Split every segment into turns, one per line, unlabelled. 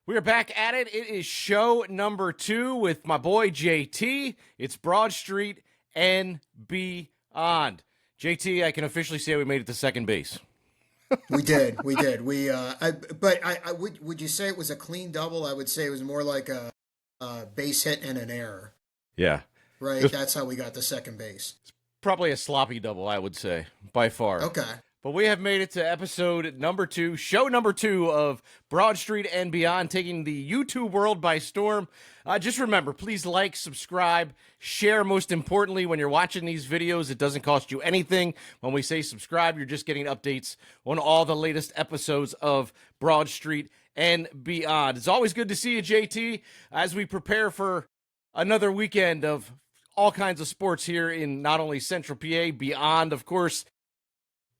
We are back at it. It is show number 2 with my boy JT. It's Broad Street and beyond. JT, I can officially say we made it to second base.
We did. We did. But I would you say it was a clean double? I would say it was more like a base hit and an error,
Yeah. It
right?
was
That's how we got to second base.
probably a sloppy double, I would say, by far.
Okay.
But we have made it to episode number 2, show number 2 of Broad Street and Beyond, taking the YouTube world by storm. Just remember, please like, subscribe, share. Most importantly, when you're watching these videos, it doesn't cost you anything. When we say subscribe, you're just getting updates on all the latest episodes of Broad Street and Beyond. It's always good to see you, JT, as we prepare for another weekend of all kinds of sports here in not only Central PA, beyond, of course.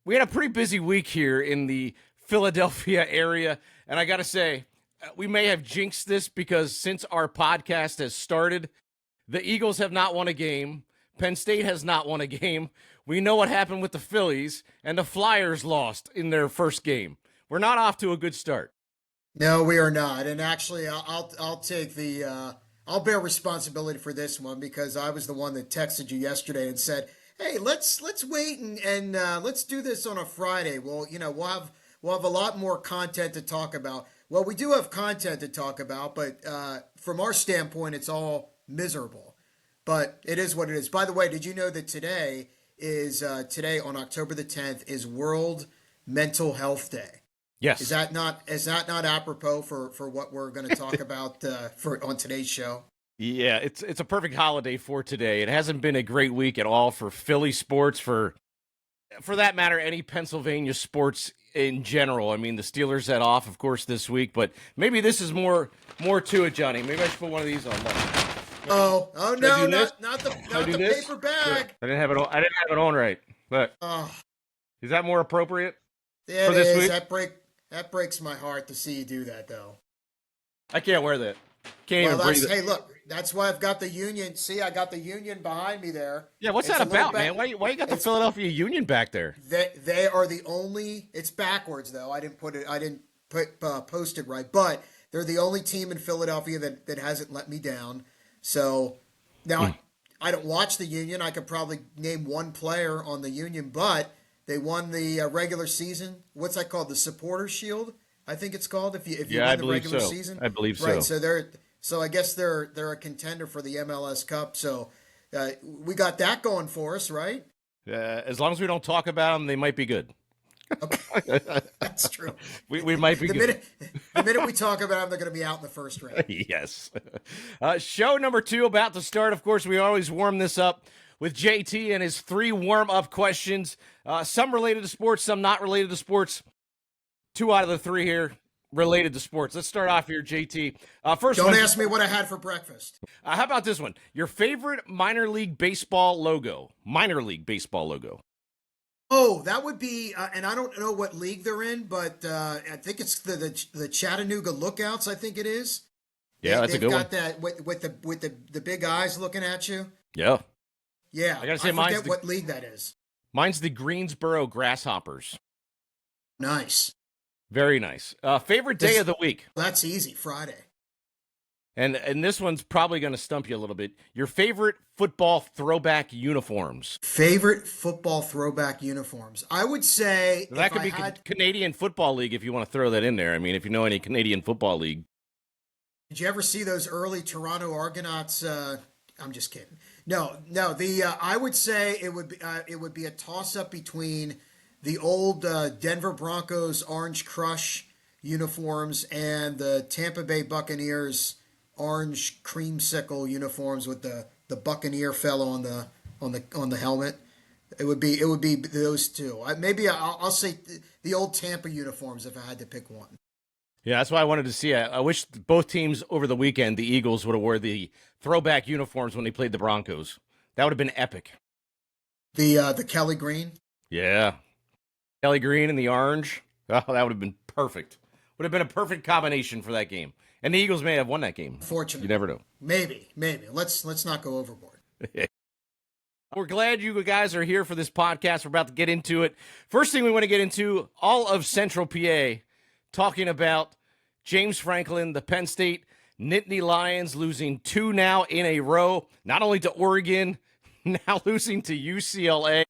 We had a pretty busy week here in the Philadelphia area, and I got to say, we may have jinxed this because since our podcast has started, the Eagles have not won a game. Penn State has not won a game. We know what happened with the Phillies, and the Flyers lost in their first game. We're not off to a good start.
No, we are not. And actually, I'll take the I'll bear responsibility for this one because I was the one that texted you yesterday and said, "Hey, let's wait and let's do this on a Friday." Well, we'll have a lot more content to talk about. Well, we do have content to talk about, but from our standpoint, it's all miserable. But it is what it is. By the way, did you know that today on October the 10th is World Mental Health Day?
Yes.
Is that not apropos for what we're going to talk about for on today's show?
Yeah, it's a perfect holiday for today. It hasn't been a great week at all for Philly sports, for that matter, any Pennsylvania sports in general. I mean, the Steelers had off, of course, this week, but maybe this is more to it, Johnny. Maybe I should put one of these on.
Oh
Should I
no,
do this?
not the
Should I
not
do
the
this?
paper
Sure.
bag.
I didn't have it on right. But
Oh,
is that more appropriate
it
for this
is.
week?
That breaks my heart to see you do that, though.
I can't wear that. Can't
Well,
even breathe it.
hey, look, that's why I've got the Union. See, I got the Union behind me there.
Yeah, what's
It's
that
a little
about, man? Why you got the
It's
Philadelphia Union back there?
they are the only. It's backwards though. I didn't post it right, but they're the only team in Philadelphia that hasn't let me down. So now I don't watch the Union. I could probably name one player on the Union, but they won the regular season. What's that called? The Supporters Shield, I think it's called. If you
Yeah, I
win the
believe
regular
so.
season,
I believe
right?
so.
So I guess they're a contender for the MLS Cup. So we got that going for us, right?
As long as we don't talk about them, they might be good.
Okay, that's true.
We might be
The
good.
minute we talk about them, they're going to be out in the first round.
Yes. Show number 2 about to start. Of course, we always warm this up with JT and his 3 warm-up questions. Some related to sports, some not related to sports. 2 out of the 3 here related to sports. Let's start off here, JT. First
Don't
one.
ask me what I had for breakfast.
How about this one? Your favorite minor league baseball logo. Minor league baseball logo.
Oh, that would be, and I don't know what league they're in, but I think it's the Chattanooga Lookouts. I think it is.
Yeah, that's a
They've
good one.
got that with the big eyes looking at you.
Yeah.
Yeah,
I gotta say,
forget what league that is.
mine's the Greensboro Grasshoppers.
Nice.
Very nice. Favorite day of the week.
That's easy. Friday.
And this one's probably going to stump you a little bit. Your favorite football throwback uniforms.
Favorite football throwback uniforms. I would say
That
if
could
I
be
had.
Canadian Football League if you want to throw that in there. I mean, if you know any Canadian Football League.
Did you ever see those early Toronto Argonauts? I'm just kidding. No. The I would say it would be a toss up between the old Denver Broncos Orange Crush uniforms and the Tampa Bay Buccaneers orange creamsicle uniforms with the Buccaneer fellow on the helmet. It would be those two. I'll say the old Tampa uniforms if I had to pick one.
Yeah, that's why I wanted to see. I wish both teams over the weekend, the Eagles, would have wore the throwback uniforms when they played the Broncos. That would have been epic.
The Kelly Green.
Yeah. Kelly Green and the orange. Oh, that would have been perfect. Would have been a perfect combination for that game. And the Eagles may have won that game.
Fortunately,
You never know.
maybe. Let's not go overboard.
We're glad you guys are here for this podcast. We're about to get into it. First thing we want to get into, all of Central PA talking about James Franklin, the Penn State Nittany Lions losing 2 now in a row, not only to Oregon, now losing to UCLA.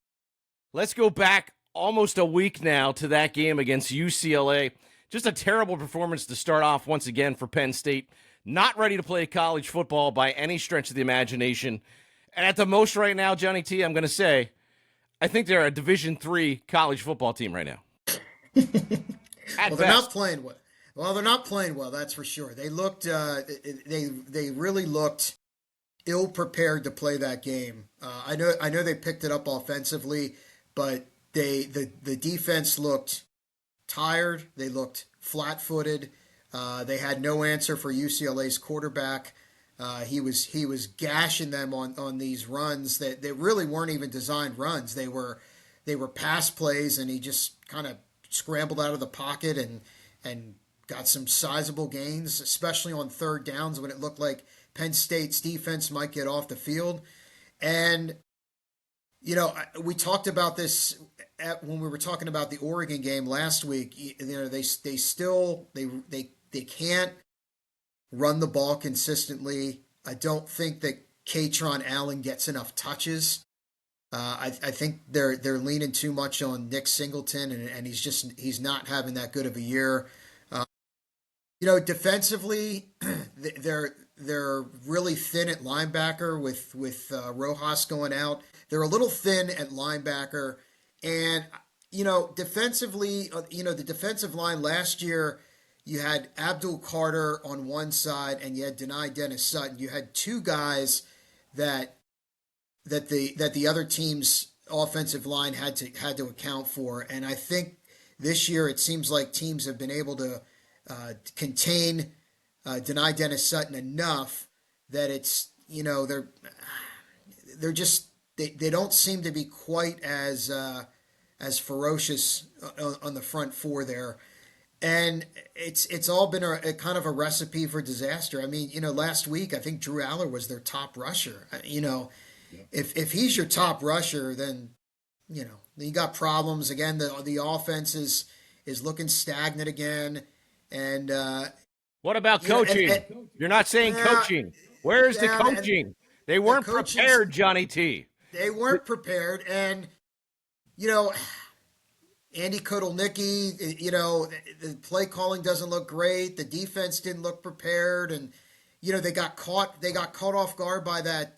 Let's go back almost a week now to that game against UCLA. Just a terrible performance to start off once again for Penn State. Not ready to play college football by any stretch of the imagination. And at the most right now, Johnny T, I'm going to say, I think they're a Division III college football team right now. At
Well, they're
best.
not playing well. Well, they're not playing well. That's for sure. They looked. They really looked ill prepared to play that game. I know they picked it up offensively, but the defense looked tired. They looked flat footed. They had no answer for UCLA's quarterback. He was gashing them on these runs that they really weren't even designed runs. They were pass plays, and he just kind of scrambled out of the pocket and got some sizable gains, especially on third downs when it looked like Penn State's defense might get off the field. And we talked about this when we were talking about the Oregon game last week. They can't run the ball consistently. I don't think that Katron Allen gets enough touches. I think they're leaning too much on Nick Singleton, and he's not having that good of a year. Defensively, they're really thin at linebacker with Rojas going out. They're a little thin at linebacker, and defensively, the defensive line last year, you had Abdul Carter on one side, and you had Denai Dennis Sutton. You had two guys that the other team's offensive line had to account for, and I think this year it seems like teams have been able to contain Denai Dennis Sutton enough that it's they're just they don't seem to be quite as ferocious on the front four there. And it's all been a kind of a recipe for disaster. I mean, last week I think Drew Aller was their top rusher. If he's your top rusher, then you got problems again. The offense is looking stagnant again. And
What about coaching? You're not saying coaching. Where's the coaching? They weren't prepared, Johnny T.
They weren't prepared, and Andy Kotelnicki, the play calling doesn't look great. The defense didn't look prepared, and they got caught off guard by that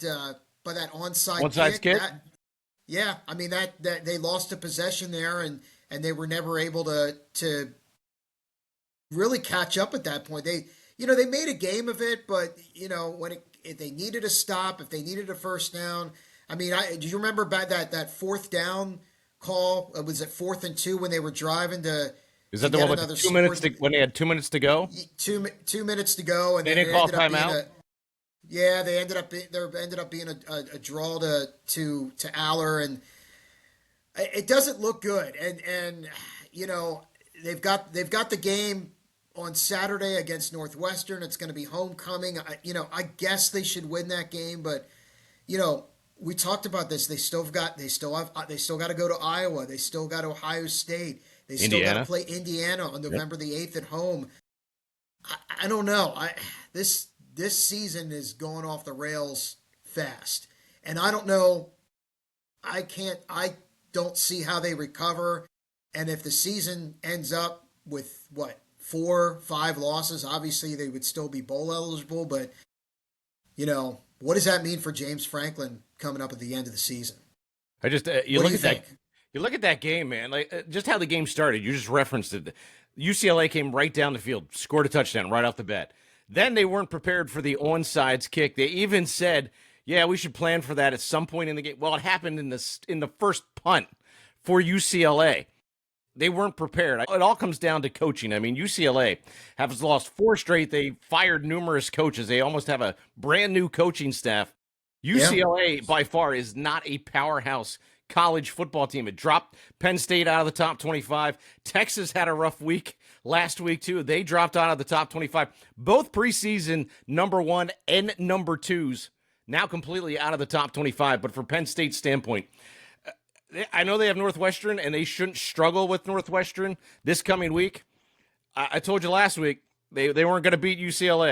onside kick. Yeah, I mean that they lost a possession there, and they were never able to really catch up at that point. They made a game of it, but if they needed a stop, if they needed a first down, I mean, do you remember back that fourth down call? It was at 4th and 2 when they were driving to.
Is that the one with 2 minutes when they had 2 minutes to go?
2 minutes to go, and
they didn't call timeout.
Yeah, they ended up being a draw to Aller, and it doesn't look good. And they've got the game on Saturday against Northwestern. It's going to be homecoming. I guess they should win that game, but we talked about this. They still got to go to Iowa. They still got Ohio State. They still got to play Indiana on November the 8th at home. I don't know. This season is going off the rails fast, and I don't know. I don't see how they recover. And if the season ends up with 4-5 losses, obviously they would still be bowl eligible. But what does that mean for James Franklin coming up at the end of the season?
I just you look at that game, man. Like just how the game started. You just referenced it. UCLA came right down the field, scored a touchdown right off the bat. Then they weren't prepared for the onside kick. They even said, "Yeah, we should plan for that at some point in the game." Well, it happened in the first punt for UCLA. They weren't prepared. It all comes down to coaching. I mean, UCLA has lost 4 straight. They fired numerous coaches. They almost have a brand new coaching staff. UCLA, by far, is not a powerhouse college football team. It dropped Penn State out of the top 25. Texas had a rough week last week, too. They dropped out of the top 25. Both preseason number 1 and number 2s now completely out of the top 25. But from Penn State's standpoint, I know they have Northwestern, and they shouldn't struggle with Northwestern this coming week. I told you last week, They weren't going to beat UCLA.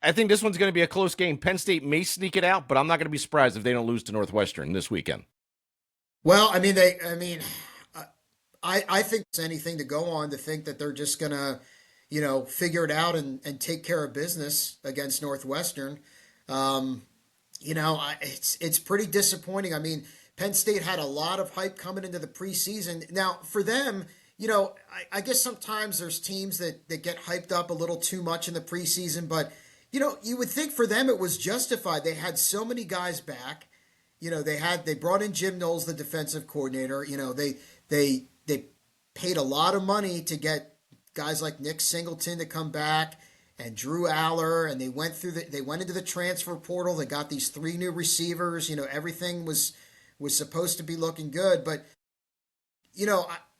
I think this one's going to be a close game. Penn State may sneak it out, but I'm not going to be surprised if they don't lose to Northwestern this weekend.
Well, I mean, I think it's anything to go on to think that they're just gonna, figure it out and take care of business against Northwestern. Um, it's pretty disappointing. I mean, Penn State had a lot of hype coming into the preseason. Now, for them, I guess sometimes there's teams that get hyped up a little too much in the preseason, but you would think for them it was justified. They had so many guys back. They brought in Jim Knowles, the defensive coordinator. They paid a lot of money to get guys like Nick Singleton to come back and Drew Aller, and they went into the transfer portal. They got these three new receivers. Everything was supposed to be looking good, but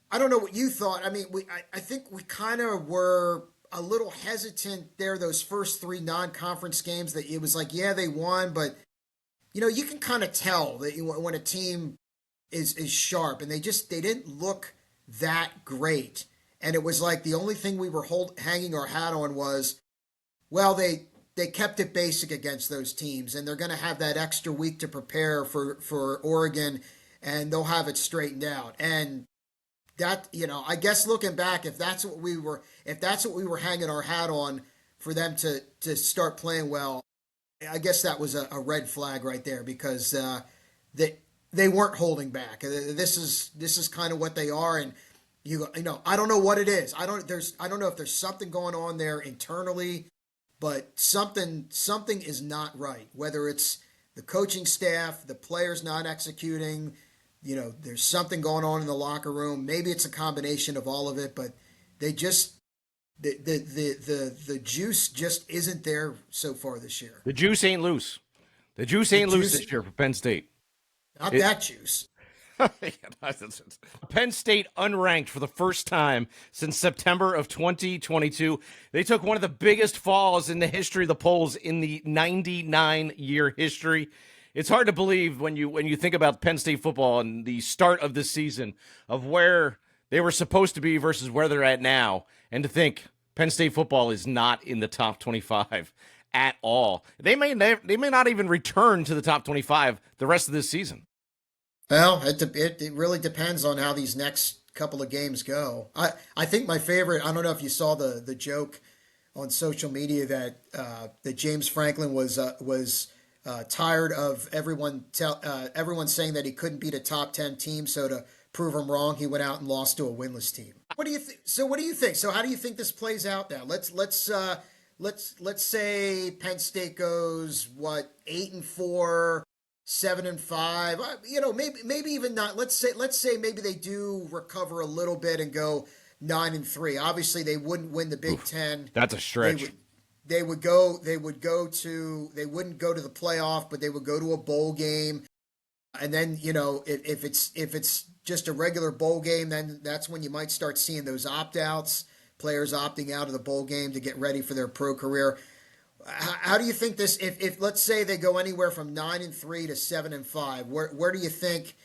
I don't know what you thought. I mean, I think we kind of were a little hesitant there those first three non-conference games that it was like, yeah, they won, but you can kind of tell that when a team is sharp, and they didn't look that great. And it was like the only thing we were hanging our hat on was, well, they kept it basic against those teams, and they're going to have that extra week to prepare for Oregon, and they'll have it straightened out. And that, I guess looking back, if that's what we were hanging our hat on for them to start playing well, I guess that was a red flag right there, because they weren't holding back. This is kind of what they are, and I don't know what it is. I don't know if there's something going on there internally, but something is not right. Whether it's the coaching staff, the players not executing, there's something going on in the locker room. Maybe it's a combination of all of it, but they just the juice just isn't there so far this year.
The juice ain't loose. The juice ain't loose this year for Penn State.
Not that juice.
Penn State unranked for the first time since September of 2022. They took one of the biggest falls in the history of the polls in the 99-year history. It's hard to believe when you think about Penn State football and the start of this season of where they were supposed to be versus where they're at now, and to think Penn State football is not in the top 25 at all. They may not even return to the top 25 the rest of this season.
Well, it really depends on how these next couple of games go. I think my favorite. I don't know if you saw the joke on social media that James Franklin was tired of everyone saying that he couldn't beat a top 10 team, so to prove him wrong, he went out and lost to a winless team. What do you think? So what do you think? So how do you think this plays out now? Let's say Penn State goes 8-4. 7-5, maybe even not. Let's say maybe they do recover a little bit and go 9-3. Obviously, they wouldn't win the Big Ten.
That's a stretch.
They wouldn't go to the playoff, but they would go to a bowl game. And then if it's just a regular bowl game, then that's when you might start seeing those opt-outs, players opting out of the bowl game to get ready for their pro career. How do you think this? If let's say they go anywhere from 9-3 to 7-5, where do you think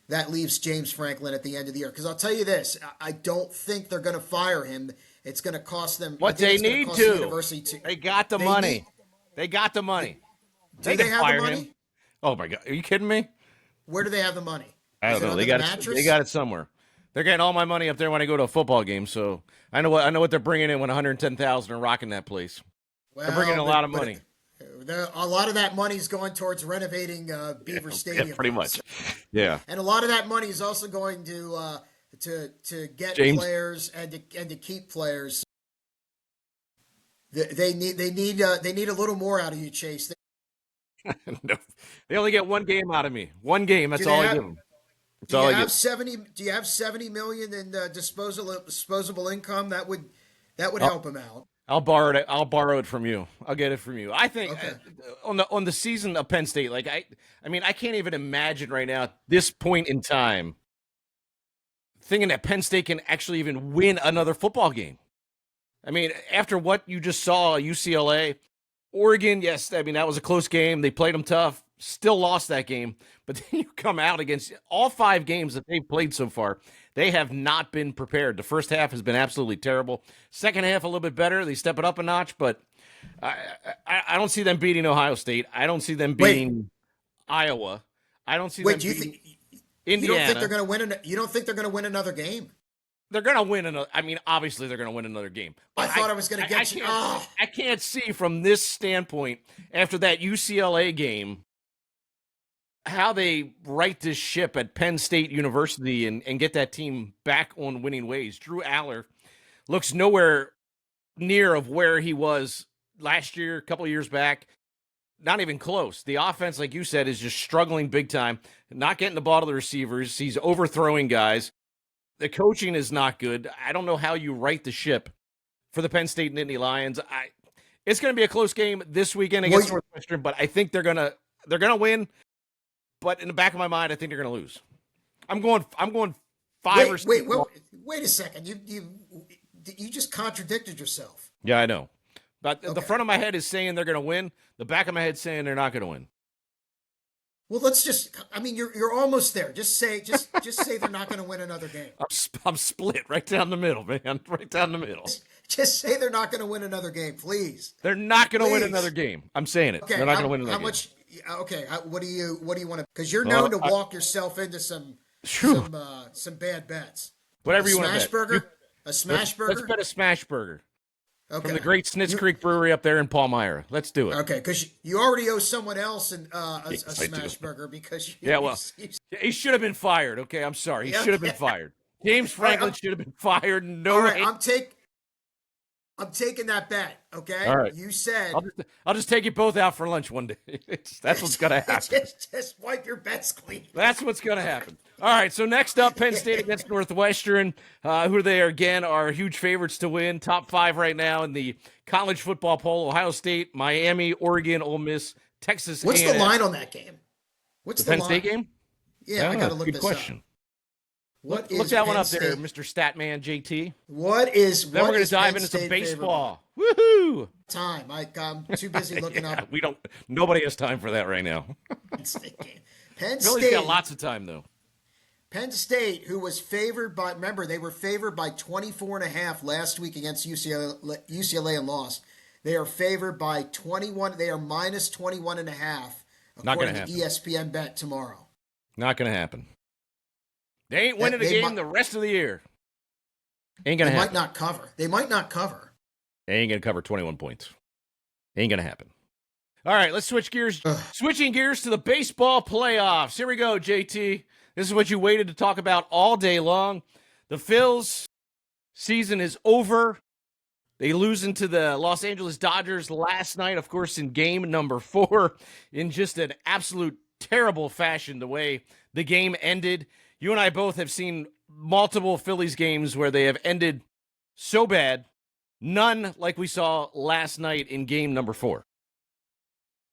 that leaves James Franklin at the end of the year? Because I'll tell you this, I don't think they're going to fire him. It's going to cost them
what they need to. They got the money. They got the money.
Do they have the money?
Him. Oh my God, are you kidding me?
Where do they have the money?
I don't know. They got it. They got it somewhere. They're getting all my money up there when I go to a football game. So I know what they're bringing in when 110,000 are rocking that place. Well, they're bringing in a lot of money.
A lot of that money is going towards renovating Beaver Stadium.
Yeah, pretty much. Yeah.
And a lot of that money is also going to get players and to keep players. They need a little more out of you, Chase.
No, they only get one game out of me. One game. That's all I give them.
Do you have 70 million in disposable income? That would help them out.
I'll borrow it. I'll borrow it from you. I'll get it from you. I think on the season of Penn State, like I mean, I can't even imagine right now at this point in time thinking that Penn State can actually even win another football game. I mean, after what you just saw, UCLA, Oregon, yes, I mean that was a close game. They played them tough. still lost that game. But then you come out against all 5 games that they've played so far. They have not been prepared. The first half has been absolutely terrible. Second half a little bit better. They step it up a notch, but I don't see them beating Ohio State. I don't see them
Wait,
beating Iowa. I don't see them
wait. Do you
beating
think you don't think they're
Indiana.
going to win? You don't think they're going to win another game?
They're gonna win another. I mean, obviously they're gonna win another game,
I
but
thought I was going to
I
get you.
can't
Oh,
I can't see from this standpoint after that UCLA game how they right this ship at Penn State University and get that team back on winning ways. Drew Aller looks nowhere near of where he was last year, a couple of years back. Not even close. The offense, like you said, is just struggling big time. Not getting the ball to the receivers. He's overthrowing guys. The coaching is not good. I don't know how you right the ship for the Penn State Nittany Lions. It's going to be a close game this weekend against Northwestern, but I think they're gonna win. But in the back of my mind, I think they're going to lose. I'm going five or
wait,
six.
wait a second. You just contradicted yourself.
Yeah, I know. But the
Okay.
front of my head is saying they're going to win. The back of my head saying they're not going to win.
Well, let's just. I mean, you're almost there. Just say they're not going to win another game.
I'm split right down the middle, man. Right down the middle.
Just say they're not going to win another game, please.
They're not going to win
Please.
another game. I'm saying it.
Okay,
They're not going to win another
how
game.
much? Okay, what do you want to? Because you're known to walk yourself into some bad bets.
Whatever
A
you want to
smash
bet.
burger, a smash burger.
Let's bet a smash burger
Okay,
from the great Snitz Creek Brewery up there in Palmyra. Let's do it.
Okay, because you already owe someone else a
Yes, I do.
smash burger because
Yeah, well, he should have been fired. Okay, I'm sorry. He should have been fired. James Franklin should have been fired. No,
all right, I'm taking that bet. Okay,
all right.
You said
I'll just take you both out for lunch one day. That's what's gonna happen.
just wipe your bets clean.
That's what's gonna happen. All right. So next up, Penn State against Northwestern. Who they are again are huge favorites to win. Top 5 right now in the college football poll: Ohio State, Miami, Oregon, Ole Miss, Texas.
What's
A&M.
the line on that game? What's
The Penn
line?
State game?
Yeah, I got to look
good
this
question.
up. What
Look
is
that one
Penn
up there,
State-
Mr. Statman JT.
What is?
Then
what
we're going
is
to dive
Penn
into some
State favorite?
baseball. Woohoo!
Time. I'm too busy looking
Yeah,
up
we don't. Nobody has time for that right now.
Penn State game. Penn
Philly's
State.
got lots of time though.
Penn State, who was favored by, remember, they were favored by 24.5 last week against UCLA and lost. They are favored by 21. They are minus 21.5
Not gonna
according to
happen.
ESPN Bet tomorrow.
Not going to happen. They ain't winning a game the rest of the year. Ain't going
They
to
might
happen.
not cover. They might not cover.
They ain't going to cover 21 points. Ain't going to happen. All right, let's switch gears. Switching gears to the baseball playoffs. Here we go, JT. This is what you waited to talk about all day long. The Phils season is over. They lose into the Los Angeles Dodgers last night, of course, in game number 4, in just an absolute terrible fashion, the way the game ended. You and I both have seen multiple Phillies games where they have ended so bad. None like we saw last night in game number 4.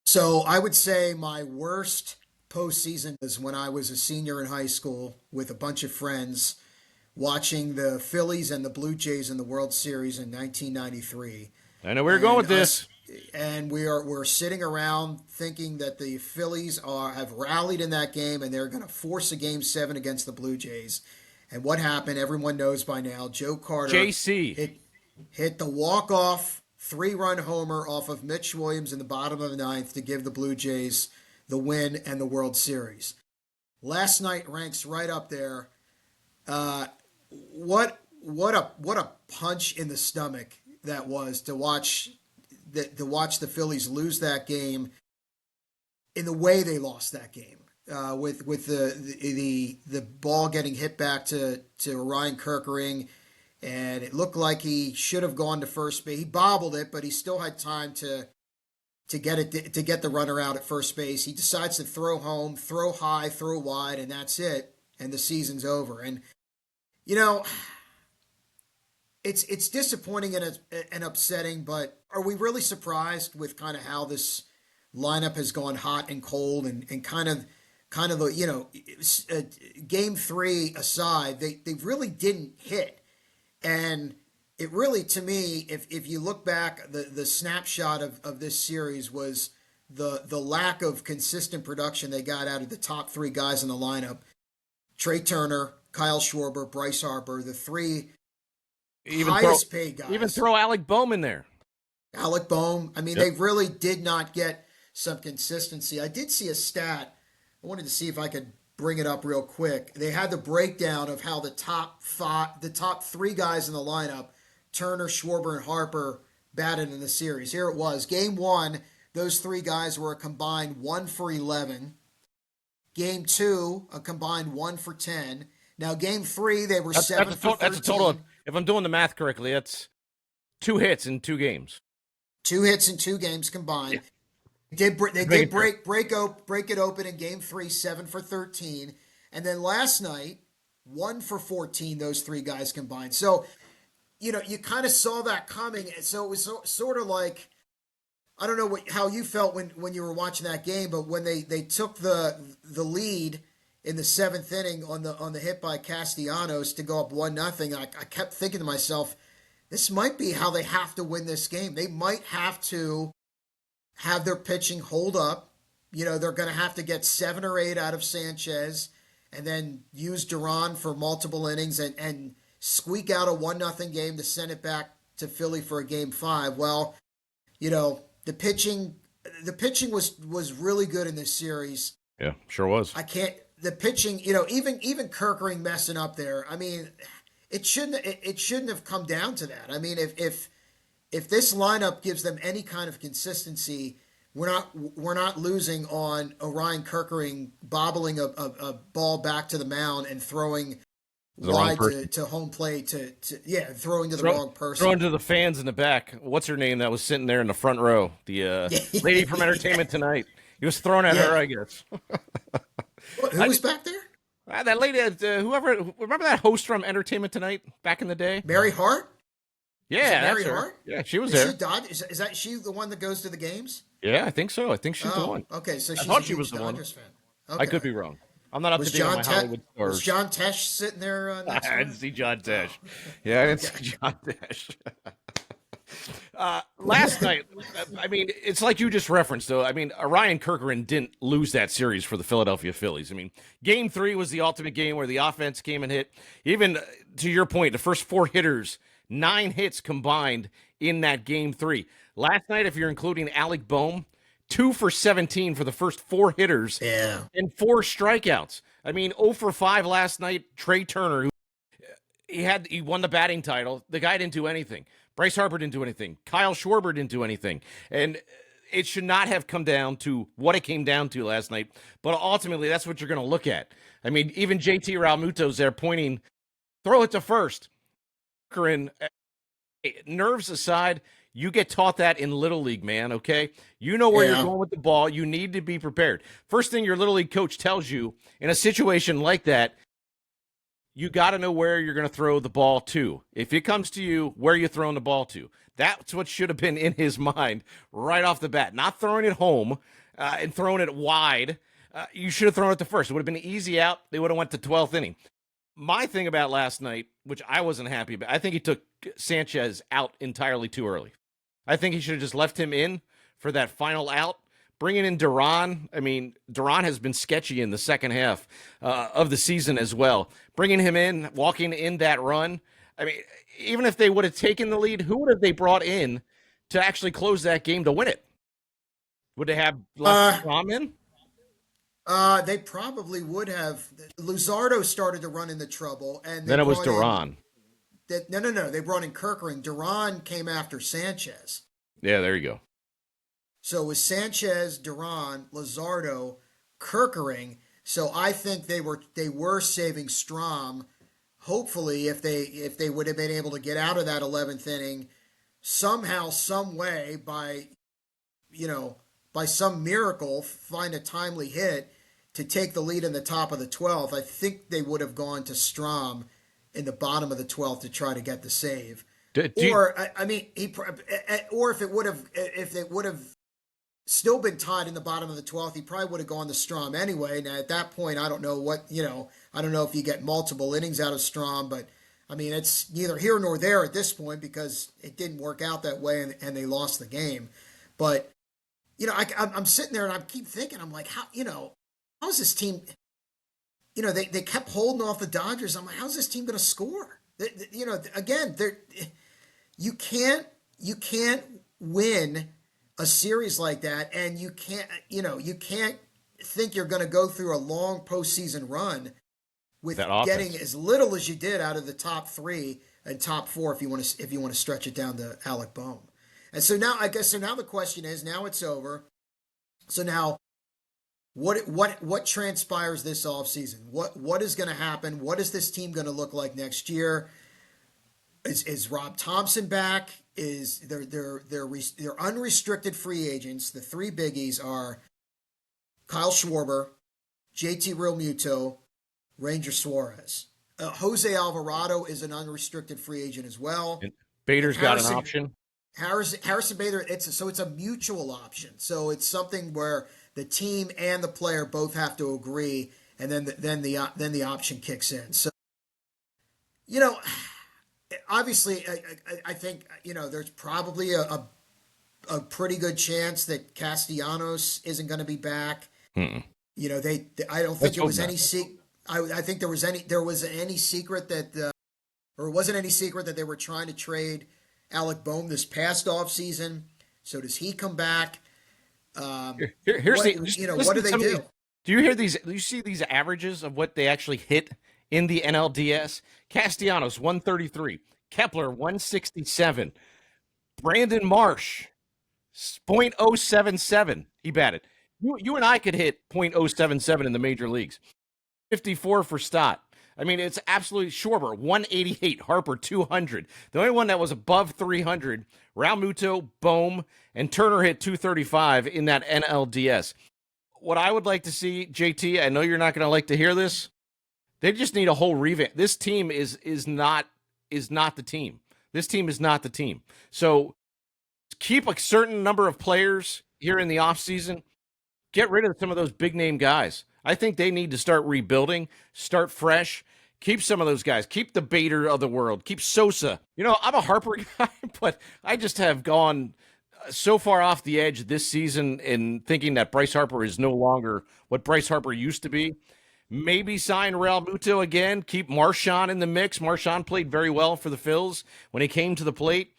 So I would say my worst postseason is when I was a senior in high school with a bunch of friends watching the Phillies and the Blue Jays in the World Series in 1993.
I know where you're going with this.
And we're sitting around thinking that the Phillies have rallied in that game and they're going to force a game 7 against the Blue Jays. And what happened? Everyone knows by now. Joe Carter
JC
hit the walk-off 3-run homer off of Mitch Williams in the bottom of the 9th to give the Blue Jays the win and the World Series. Last night ranks right up there. What a punch in the stomach that was to watch the Phillies lose that game in the way they lost that game. With the ball getting hit back to Ryan Kerkering, and it looked like he should have gone to first base. He bobbled it, but he still had time to get the runner out at first base. He decides to throw home, throw high, throw wide, and that's it. And the season's over. And you know, it's disappointing and upsetting. But are we really surprised with kind of how this lineup has gone hot and cold and kind of game 3 aside, they really didn't hit. And it really, to me, if you look back, the snapshot of this series was the lack of consistent production they got out of the top three guys in the lineup: Trey Turner, Kyle Schwarber, Bryce Harper, the three
Even throw
highest paid
even
guys.
throw Alec Bohm in there.
Alec Bohm. I mean,
Yep.
they really did not get some consistency. I did see a stat. I wanted to see if I could bring it up real quick. They had the breakdown of how the top three guys in the lineup, Turner, Schwarber, and Harper, batted in the series. Here it was. Game one, those three guys were a combined 1 for 11. Game two, a combined 1 for 10. Now, game three, they were
That's
seven for
that's a total of,
13.
if I'm doing the math correctly, that's 2 hits in 2 games.
2 hits in 2 games
Yeah.
combined. They
Make
did
it fair.
break it open in game three, 7 for 13, and then last night 1 for 14. Those three guys combined. So you kind of saw that coming. So it was sort of like, I don't know how you felt when you were watching that game, but when they took the lead in the seventh inning on the hit by Castellanos to go up 1-0, I kept thinking to myself, this might be how they have to win this game. They might have to have their pitching hold up. They're going to have to get 7 or 8 out of Sanchez and then use Duran for multiple innings and squeak out a 1-0 game to send it back to Philly for a game five. Well, the pitching was really good in this series.
Yeah, sure was.
I can't the pitching, even Kirkering messing up there. I mean, it shouldn't have come down to that. I mean, if this lineup gives them any kind of consistency, we're not losing on Orion Kirkering bobbling a ball back to the mound and throwing
The wrong
wide
person.
to home plate throwing to the
Throw,
wrong person.
throwing to the fans in the back. What's her name that was sitting there in the front row? The lady from
Yeah,
Entertainment Tonight. He was throwing at her,
yeah.
I guess.
Who
I,
was back there?
that lady, whoever, remember that host from Entertainment Tonight back in the day?
Mary Hart? Is it
Yeah, that's
Mary
her.
Hart?
Yeah, she was
Is she
there.
a Dodger? Is that she the one that goes to the games?
Yeah, I think so. I think she's the
Oh,
one.
okay. So
I
she's a
thought she was
huge
the one.
Dodgers fan.
I could
Okay.
be wrong. I'm not up to
Was
date on
John
my
Te-
Hollywood
was
stars.
John Tesh sitting there next to
I didn't
her?
see John
Oh,
Dash. Yeah, I didn't
okay.
see John Dash. Last night, I mean, it's like you just referenced, though. I mean, Orion Kirkeren didn't lose that series for the Philadelphia Phillies. I mean, game three was the ultimate game where the offense came and hit. Even to your point, the first 4 hitters, 9 hits combined in that game three. Last night, if you're including Alec Bohm, 2 for 17 for the first 4 hitters
Yeah.
and 4 strikeouts. I mean, 0 for 5 last night. Trey Turner, he won the batting title. The guy didn't do anything. Bryce Harper didn't do anything. Kyle Schwarber didn't do anything. And it should not have come down to what it came down to last night. But ultimately, that's what you're going to look at. I mean, even JT Realmuto's there pointing, throw it to first. Corinne, nerves aside, you get taught that in Little League, man, okay? You know where you're
Yeah.
going with the ball. You need to be prepared. First thing your Little League coach tells you in a situation like that, you got to know where you're going to throw the ball to. If it comes to you, where you throwing the ball to. That's what should have been in his mind right off the bat. Not throwing it home and throwing it wide. You should have thrown it to first. It would have been an easy out. They would have went to 12th inning. My thing about last night, which I wasn't happy about, I think he took Sanchez out entirely too early. I think he should have just left him in for that final out. Bringing in Duran, I mean, Duran has been sketchy in the second half of the season as well. Bringing him in, walking in that run, I mean, even if they would have taken the lead, who would have they brought in to actually close that game to win it? Would they have left
Uh,
Strom in?
they probably would have. Luzardo started to run into trouble, and they
Then it was
brought in
Duran.
that. No, no, no. They brought in Kirkering. Duran came after Sanchez.
Yeah, there you go.
So it was Sanchez, Duran, Luzardo, Kirkering. So I think they were saving Strom. Hopefully, if they would have been able to get out of that 11th inning somehow, some way, you know, by some miracle, find a timely hit to take the lead in the top of the 12th, I think they would have gone to Strom in the bottom of the 12th to try to get the save.
Do you,
Or I mean, or if it would have still been tied in the bottom of the 12th, he probably would have gone to Strom anyway. Now at that point, I don't know I don't know if you get multiple innings out of Strom, but I mean, it's neither here nor there at this point because it didn't work out that way and they lost the game. But I'm sitting there and I keep thinking, I'm like, how's this team? They kept holding off the Dodgers. I'm like, how's this team going to score? Again, you can't you can't win a series like that, and you can't think you're going to go through a long postseason run with
That
getting
offense.
as little as you did out of the top three and top four if you want to stretch it down to Alec Bohm. And so now I guess so now the question is now it's over. So now what transpires this offseason? What is going to happen? What is this team going to look like next year? Is Rob Thompson back? Is they're unrestricted free agents? The three biggies are Kyle Schwarber, JT Realmuto, Ranger Suarez. Jose Alvarado is an unrestricted free agent as well,
And
and
Bader's got an
Harrison
option.
Harrison Bader. It's a mutual option. So it's something where the team and the player both have to agree, and then the option kicks in. So you know, obviously, I think there's probably a pretty good chance that Castellanos isn't going to be back.
Mm-mm.
I don't think
Let's
it
hope
was
not.
any secret. I think there was any secret that or it wasn't any secret that they were trying to trade Alec Bohm this past off season. So does he come back?
Here's
What
the just
what
listen
do
to
they
some of these.
do?
Do you hear these? Do you see these averages of what they actually hit in the NLDS? Castellanos 133, Kepler 167, Brandon Marsh .077. He batted. You and I could hit .077 in the major leagues. 54 for Stott. I mean, it's absolutely Schwarber 188, Harper 200. The only one that was above 300, Realmuto, Bohm, and Turner hit 235 in that NLDS. What I would like to see, JT, I know you're not going to like to hear this. They just need a whole revamp. This team is not the team. This team is not the team. So keep a certain number of players here in the offseason. Get rid of some of those big name guys. I think they need to start rebuilding, start fresh. Keep some of those guys. Keep the Bader of the world. Keep Sosa. I'm a Harper guy, but I just have gone so far off the edge this season in thinking that Bryce Harper is no longer what Bryce Harper used to be. Maybe sign Real Muto again. Keep Marchand in the mix. Marchand played very well for the Phils when he came to the plate.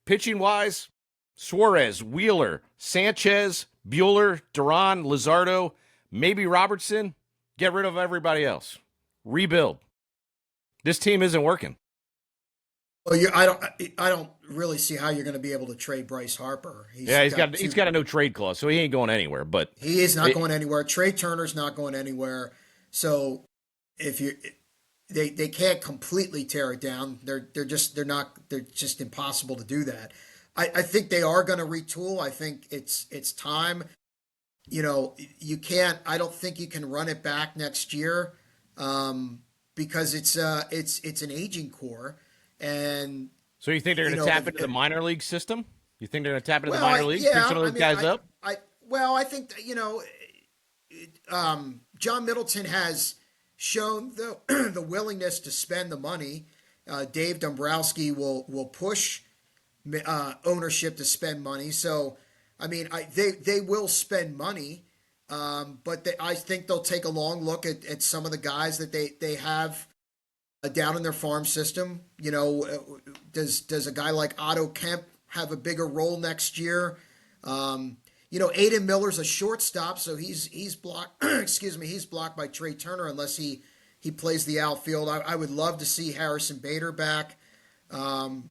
Pitching wise, Suarez, Wheeler, Sanchez, Bueller, Duran, Lizardo, maybe Robertson. Get rid of everybody else. Rebuild. This team isn't working.
Well, I don't really see how you're going to be able to trade Bryce Harper. He's
Yeah, he's
got
got he's
two.
got a no trade clause, so he ain't going anywhere. But
He is not
it,
going anywhere. Trey Turner's not going anywhere. So if you they can't completely tear it down. They're just impossible to do that. I think they are going to retool. I think it's time. You can't. I don't think you can run it back next year, because it's an aging core, and
so you think they're going to tap into the
if
minor league system? You think they're going to tap into the
well,
minor leagues, pick
yeah.
some of
I
those
mean,
guys up?
I think that, John Middleton has shown the the willingness to spend the money. Dave Dombrowski will push ownership to spend money. So, I mean, they will spend money, but I think they'll take a long look at some of the guys that they have down in their farm system. Does a guy like Otto Kemp have a bigger role next year? Aiden Miller's a shortstop, so he's blocked. Excuse me, he's blocked by Trey Turner unless he plays the outfield. I would love to see Harrison Bader back. Um,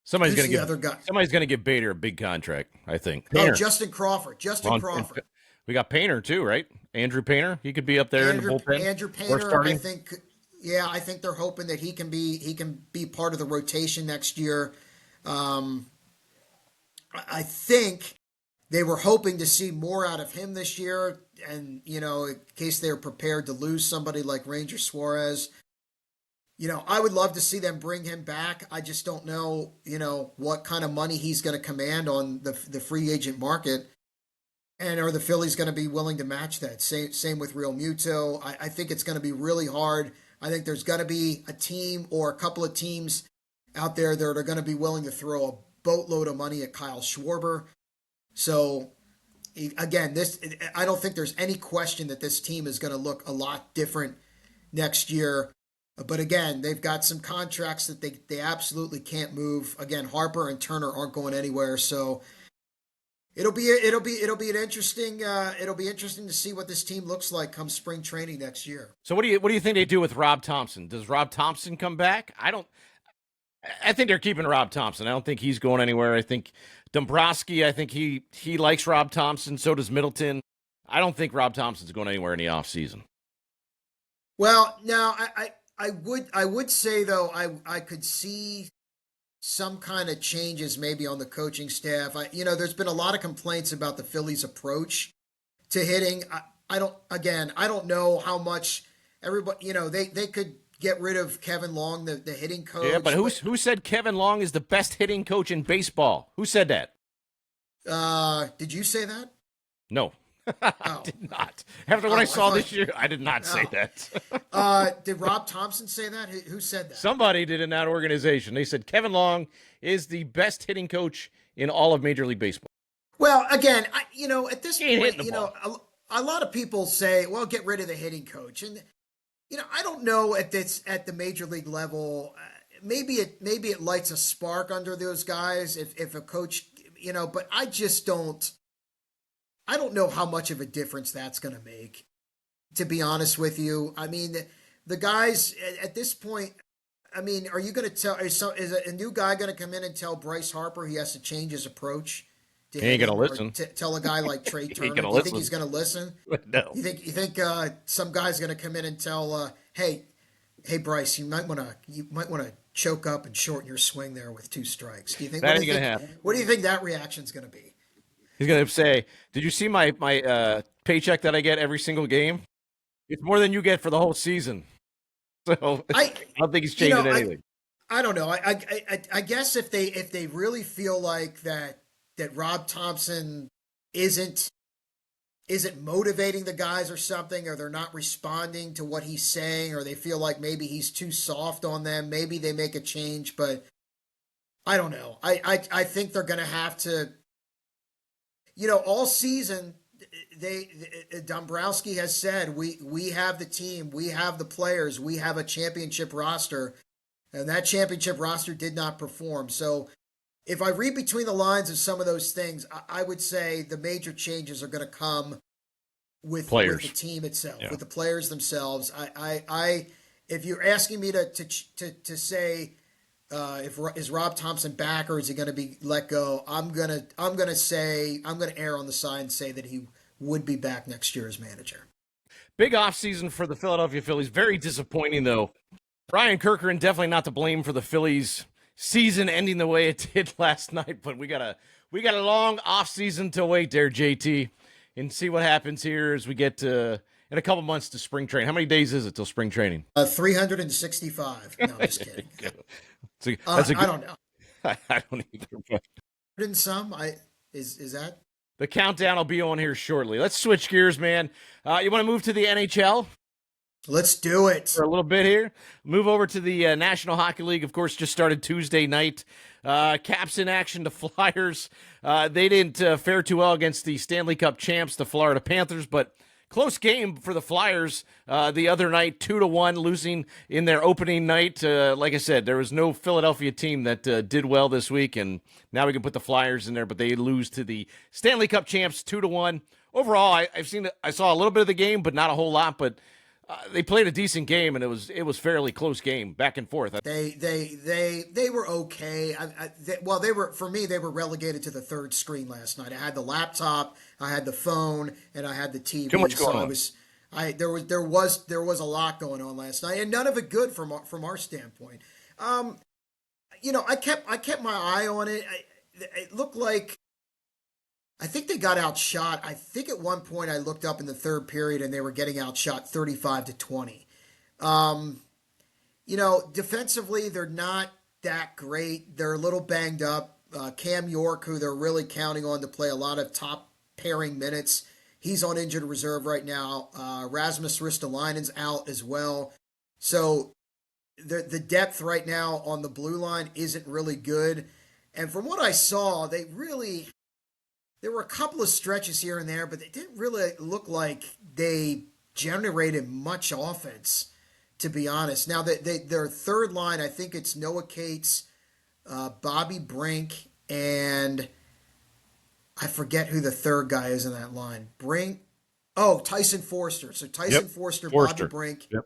Somebody's
who's
going to
the
give
other guy?
somebody's going to give Bader a big contract. I think
Oh,
Painter.
Justin Crawford. Justin
Well, and
Crawford.
we got Painter too, right? Andrew Painter. He could be up there in the
Andrew
bullpen
Andrew
or
Painter. I
starting.
think. Yeah, I think they're hoping that he can be part of the rotation next year. Um, I think they were hoping to see more out of him this year, and in case they're prepared to lose somebody like Ranger Suarez. I would love to see them bring him back. I just don't know, what kind of money he's going to command on the free agent market. And are the Phillies going to be willing to match that? Same with Real Muto. I think it's going to be really hard. I think there's going to be a team or a couple of teams out there that are going to be willing to throw a boatload of money at Kyle Schwarber. So, Again, this I don't think there's any question that this team is going to look a lot different next year. But again, they've got some contracts that they absolutely can't move. Again, Harper and Turner aren't going anywhere, so it'll be an interesting it'll be interesting to see what this team looks like come spring training next year.
So what do you think they do with Rob Thompson? Does Rob Thompson come back? I think they're keeping Rob Thompson. I don't think he's going anywhere. I think Dombrowski, I think he likes Rob Thompson. So does Middleton. I don't think Rob Thompson's going anywhere in the offseason.
Well, now I would say though I could see some kind of changes maybe on the coaching staff. There's been a lot of complaints about the Phillies' approach to hitting. I don't know how much everybody, they could get rid of Kevin Long, the hitting coach.
Yeah, but who said Kevin Long is the best hitting coach in baseball? Who said that?
Did you say that?
No. I
Oh,
did not. After what I saw this year, I did not say that.
did Rob Thompson say that? Who said that?
Somebody did in that organization. They said Kevin Long is the best hitting coach in all of Major League Baseball.
Well, again, at this
He ain't
point,
hitting the ball.
a lot of people say, "Well, get rid of the hitting coach," and I don't know at the major league level. Maybe it lights a spark under those guys if a coach, but I just don't. I don't know how much of a difference that's going to make, to be honest with you. I mean, the guys at this point, I mean, are you going to is a new guy going to come in and tell Bryce Harper he has to change his approach to
He ain't
hitting,
gonna
or
listen.
tell a guy like Trey
He
Turner?
ain't
Do
gonna
you think
listen.
he's going to listen?
No.
You think some guy's going to come in and tell, hey Bryce, you might want to choke up and shorten your swing there with two strikes. Do you think?
That ain't gonna happen.
What do you think that reaction's going to be?
He's gonna say, "Did you see my paycheck that I get every single game? It's more than you get for the whole season." So
I
I don't think he's
you know
changing
I
anything.
I don't know. I guess if they really feel like that Rob Thompson isn't isn't motivating the guys or something, or they're not responding to what he's saying, or they feel like maybe he's too soft on them, maybe they make a change. But I don't know. I think they're going to have to, all season. Dombrowski has said we have the team, we have the players, we have a championship roster, and that championship roster did not perform. So if I read between the lines of some of those things, I would say the major changes are going to come with the
Players.
team itself,
Yeah.
with the players themselves. If you're asking me to say if is Rob Thompson back or is he going to be let go, I'm gonna err on the side and say that he would be back next year as manager.
Big offseason for the Philadelphia Phillies. Very disappointing, though. Brian Kirkeren definitely not to blame for the Phillies season ending the way it did last night, but we got a long offseason to wait there, JT, and see what happens here as we get to in a couple months to spring training. How many days is it till spring training?
365. No, I'm just kidding.
That's a
I
good.
don't know.
I don't either. But
In some, is that
the countdown will be on here shortly. Let's switch gears, man. You want to move to the NHL?
let's do it.
For a little bit here. Move over to the National Hockey League. Of course, just started Tuesday night. Caps in action. The Flyers. They didn't fare too well against the Stanley Cup champs, the Florida Panthers, but close game for the Flyers the other night, 2-1, losing in their opening night. Like I said, there was no Philadelphia team that did well this week, and now we can put the Flyers in there, but they lose to the Stanley Cup champs 2-1. Overall, I saw a little bit of the game, but not a whole lot. But they played a decent game, and it was fairly close game, back and forth.
They were okay. Well, they were, for me, they were relegated to the third screen last night. I had the laptop, I had the phone, and I had the TV.
Too much going on.
There was a lot going on last night, and none of it good from our standpoint. I kept my eye on it. It looked like, I think they got outshot. I think at one point I looked up in the third period and they were getting outshot 35-20. Defensively, they're not that great. They're a little banged up. Cam York, who they're really counting on to play a lot of top pairing minutes, he's on injured reserve right now. Rasmus Ristolainen's out as well. So the depth right now on the blue line isn't really good. And from what I saw, they really there were a couple of stretches here and there, but they didn't really look like they generated much offense, to be honest. Now, their third line, I think it's Noah Cates, Bobby Brink, and I forget who the third guy is in that line. Brink, oh, Tyson Forster. So
Yep.
Tyson Forster, Bobby
Forster.
Brink,
Yep.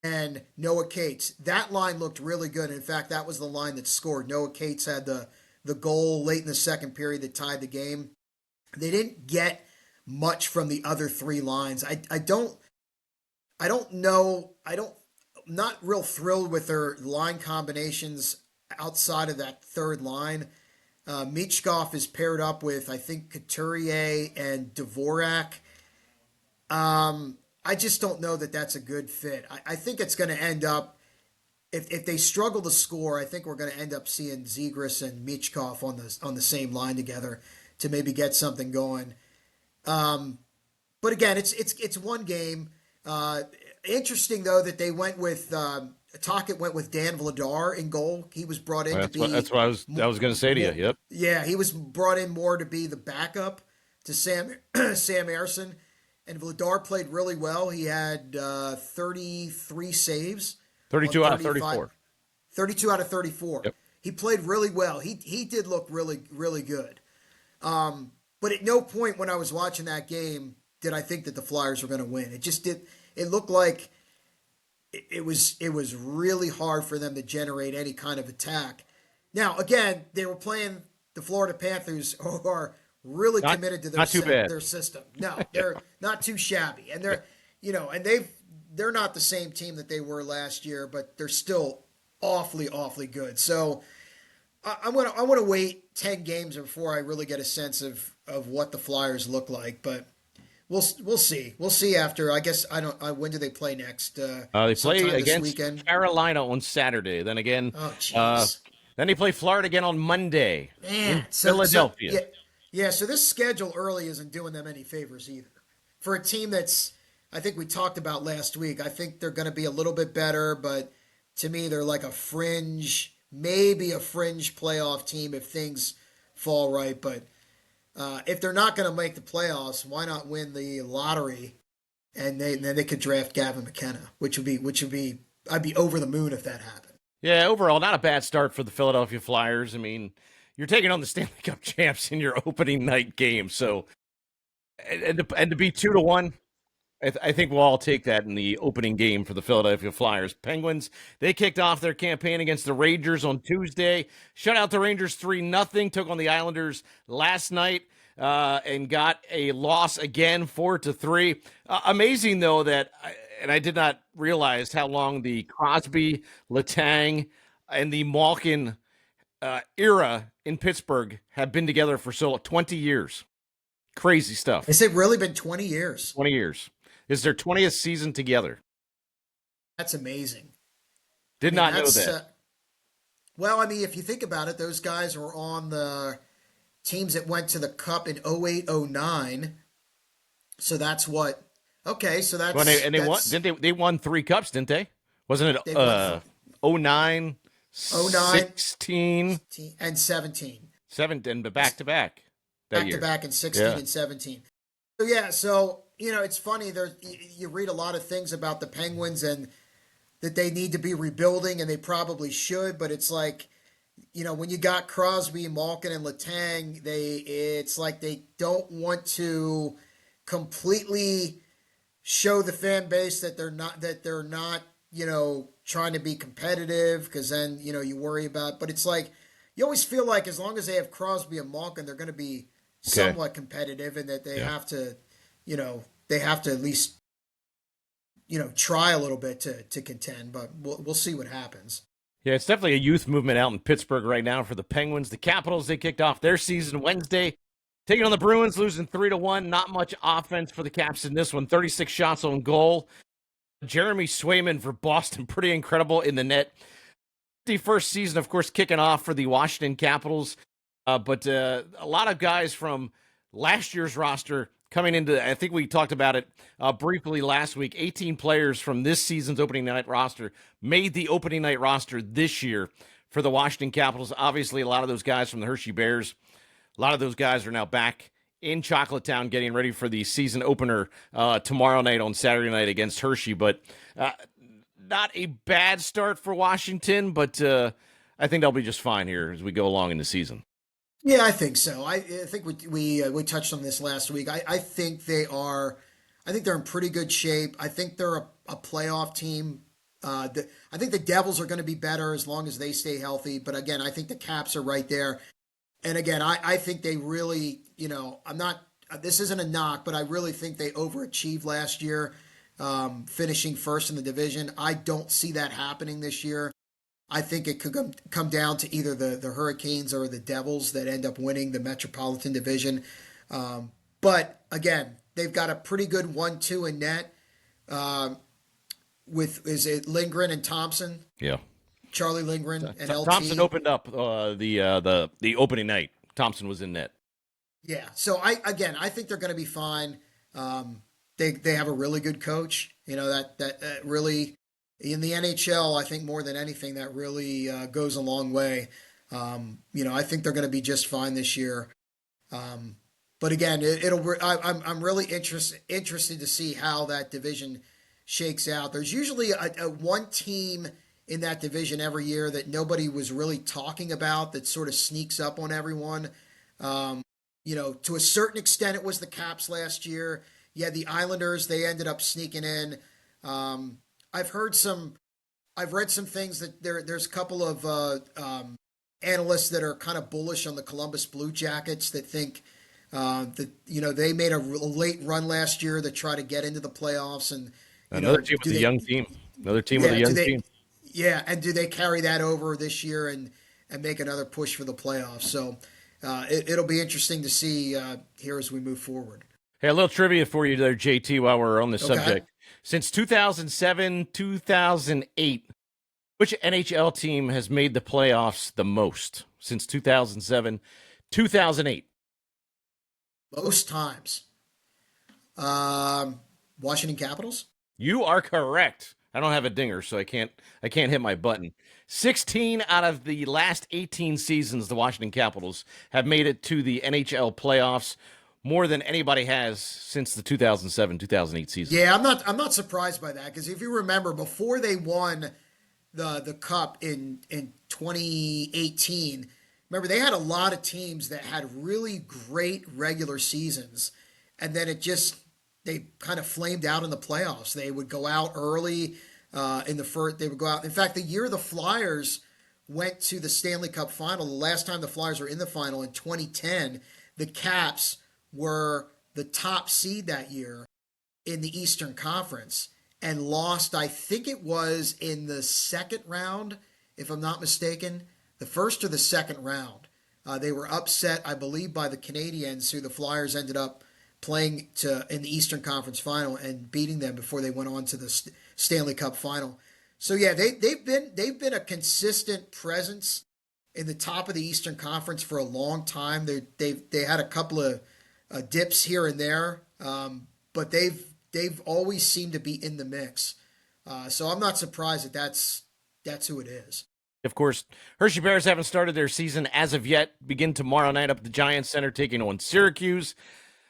and Noah Cates. That line looked really good. In fact, that was the line that scored. Noah Cates had the goal late in the second period that tied the game. They didn't get much from the other three lines. I don't know. I'm not real thrilled with their line combinations outside of that third line. Michkov is paired up with, I think, Couturier and Dvorak. I just don't know that that's a good fit. I think it's going to end up, if they struggle to score, I think we're going to end up seeing Zegras and Michkov on the same line together to maybe get something going. But again, it's one game. Interesting though that they went with Tocchet went with Dan Vladar in goal. He was brought in
Well,
to
that's
be
what I was going to say to you.
more.
Yep.
Yeah, he was brought in more to be the backup to Sam Sam Ersson, and Vladar played really well. He had 33 saves on
32 out of
35,
34.
32 out of 34.
Yep.
He played really well. He did look really good. But at no point when I was watching that game did I think that the Flyers were going to win. It just did. It looked like it was really hard for them to generate any kind of attack. Now, again, they were playing the Florida Panthers, who are really
Not
committed to
not too bad.
their system. No,
Yeah.
they're not too shabby, and
Yeah.
and they're not the same team that they were last year, but they're still awfully good. So I want to wait 10 games before I really get a sense of what the Flyers look like, but. We'll see. We'll see after. I guess I don't. When do they play next?
They play
Sometime this
against
weekend.
Carolina on Saturday. Then again,
Oh,
uh,
jeez,
then they play Florida again on Monday
man.
in
So
Philadelphia.
yeah, yeah. So this schedule early isn't doing them any favors either. For a team that's, I think we talked about last week. I think they're going to be a little bit better, but to me, they're like a fringe, maybe a fringe playoff team if things fall right. But if they're not going to make the playoffs, why not win the lottery and then they could draft Gavin McKenna, which would be I'd be over the moon if that happened.
Yeah, overall, not a bad start for the Philadelphia Flyers. I mean, you're taking on the Stanley Cup champs in your opening night game, so and to be 2-1. I think we'll all take that in the opening game for the Philadelphia Flyers. Penguins, they kicked off their campaign against the Rangers on Tuesday. Shut out the Rangers 3-0. Took on the Islanders last night and got a loss again 4-3. Amazing, though, and I did not realize how long the Crosby, Letang, and the Malkin era in Pittsburgh have been together for 20 years. Crazy stuff.
Has it really been 20 years?
20 years. This is their 20th season together.
That's amazing. I
Did
mean,
not know
that's
that.
well. I mean, if you think about it, those guys were on the teams that went to the Cup in 08, 09. So that's what. Okay, so
When they and they won,
that's
didn't they? They won 3 cups, didn't they? Wasn't it
they won
09,
09
16,
and 17,
7, and back to back that
back to
year?
back in 16
Yeah.
and 17. So yeah, so it's funny. There you read a lot of things about the Penguins and that they need to be rebuilding, and they probably should. But it's like, when you got Crosby, Malkin, and Letang, it's like they don't want to completely show the fan base that they're not trying to be competitive, because then you worry about. But it's like you always feel like as long as they have Crosby and Malkin, they're going to be
Okay.
somewhat competitive, and that they
Yeah.
have to, they have to at least try a little bit to contend. But we'll see what happens.
Yeah, it's definitely a youth movement out in Pittsburgh right now for the Penguins. The Capitals, they kicked off their season Wednesday, taking on the Bruins, losing 3-1. Not much offense for the Caps in this one. 36 shots on goal. Jeremy Swayman for Boston, pretty incredible in the net. The first season, of course, kicking off for the Washington Capitals. But a lot of guys from last year's roster coming into, I think we talked about it briefly last week. 18 players from this season's opening night roster made the opening night roster this year for the Washington Capitals. Obviously, a lot of those guys from the Hershey Bears, a lot of those guys are now back in Chocolate getting ready for the season opener tomorrow night on Saturday night against Hershey. But not a bad start for Washington, but I think they'll be just fine here as we go along in the season.
Yeah, I think so. I think we touched on this last week. I think they are. I think they're in pretty good shape. I think they're a playoff team. I think the Devils are going to be better as long as they stay healthy. But again, I think the Caps are right there. And again, I think they really, I'm not. This isn't a knock, but I really think they overachieved last year, finishing first in the division. I don't see that happening this year. I think it could come down to either the Hurricanes or the Devils that end up winning the Metropolitan Division. But again, they've got a pretty good 1-2 in net. With is it Lindgren and Thompson?
Yeah.
Charlie Lindgren and LT.
Thompson opened up the opening night. Thompson was in net.
Yeah. So I think they're going to be fine. They have a really good coach. That really in the NHL. I think more than anything that really goes a long way. I think they're going to be just fine this year. But again, I'm really interested to see how that division shakes out. There's usually a one team in that division every year that nobody was really talking about that sort of sneaks up on everyone. To a certain extent, it was the Caps last year. You had the Islanders; they ended up sneaking in. I've read some things that there's a couple of analysts that are kind of bullish on the Columbus Blue Jackets that think that they made a late run last year to try to get into the playoffs, and
another team with a young team. Another team with a young team.
Yeah, and do they carry that over this year and make another push for the playoffs? So it'll be interesting to see here as we move forward.
Hey, a little trivia for you there, JT, while we're on the subject. Since 2007, 2008, which NHL team has made the playoffs the most? Since 2007, 2008.
Most times. Washington Capitals?
You are correct. I don't have a dinger, so I can't hit my button. 16 out of the last 18 seasons, the Washington Capitals have made it to the NHL playoffs, more than anybody has since the 2007-2008 season.
Yeah, I'm not surprised by that, because if you remember, before they won the cup in 2018, remember they had a lot of teams that had really great regular seasons, and then they kind of flamed out in the playoffs. They would go out early in the first. They would go out. In fact, the year the Flyers went to the Stanley Cup final, the last time the Flyers were in the final in 2010, the Caps were the top seed that year in the Eastern Conference and lost, I think it was in the second round, if I'm not mistaken, the first or the second round. They were upset, I believe, by the Canadiens, who the Flyers ended up playing in the Eastern Conference final and beating them before they went on to the Stanley Cup final. So yeah, they've been a consistent presence in the top of the Eastern Conference for a long time. They had a couple of dips here and there, but they've always seemed to be in the mix. So I'm not surprised that that's who it is.
Of course, Hershey Bears haven't started their season as of yet. Begin tomorrow night up at the Giants Center, taking on Syracuse.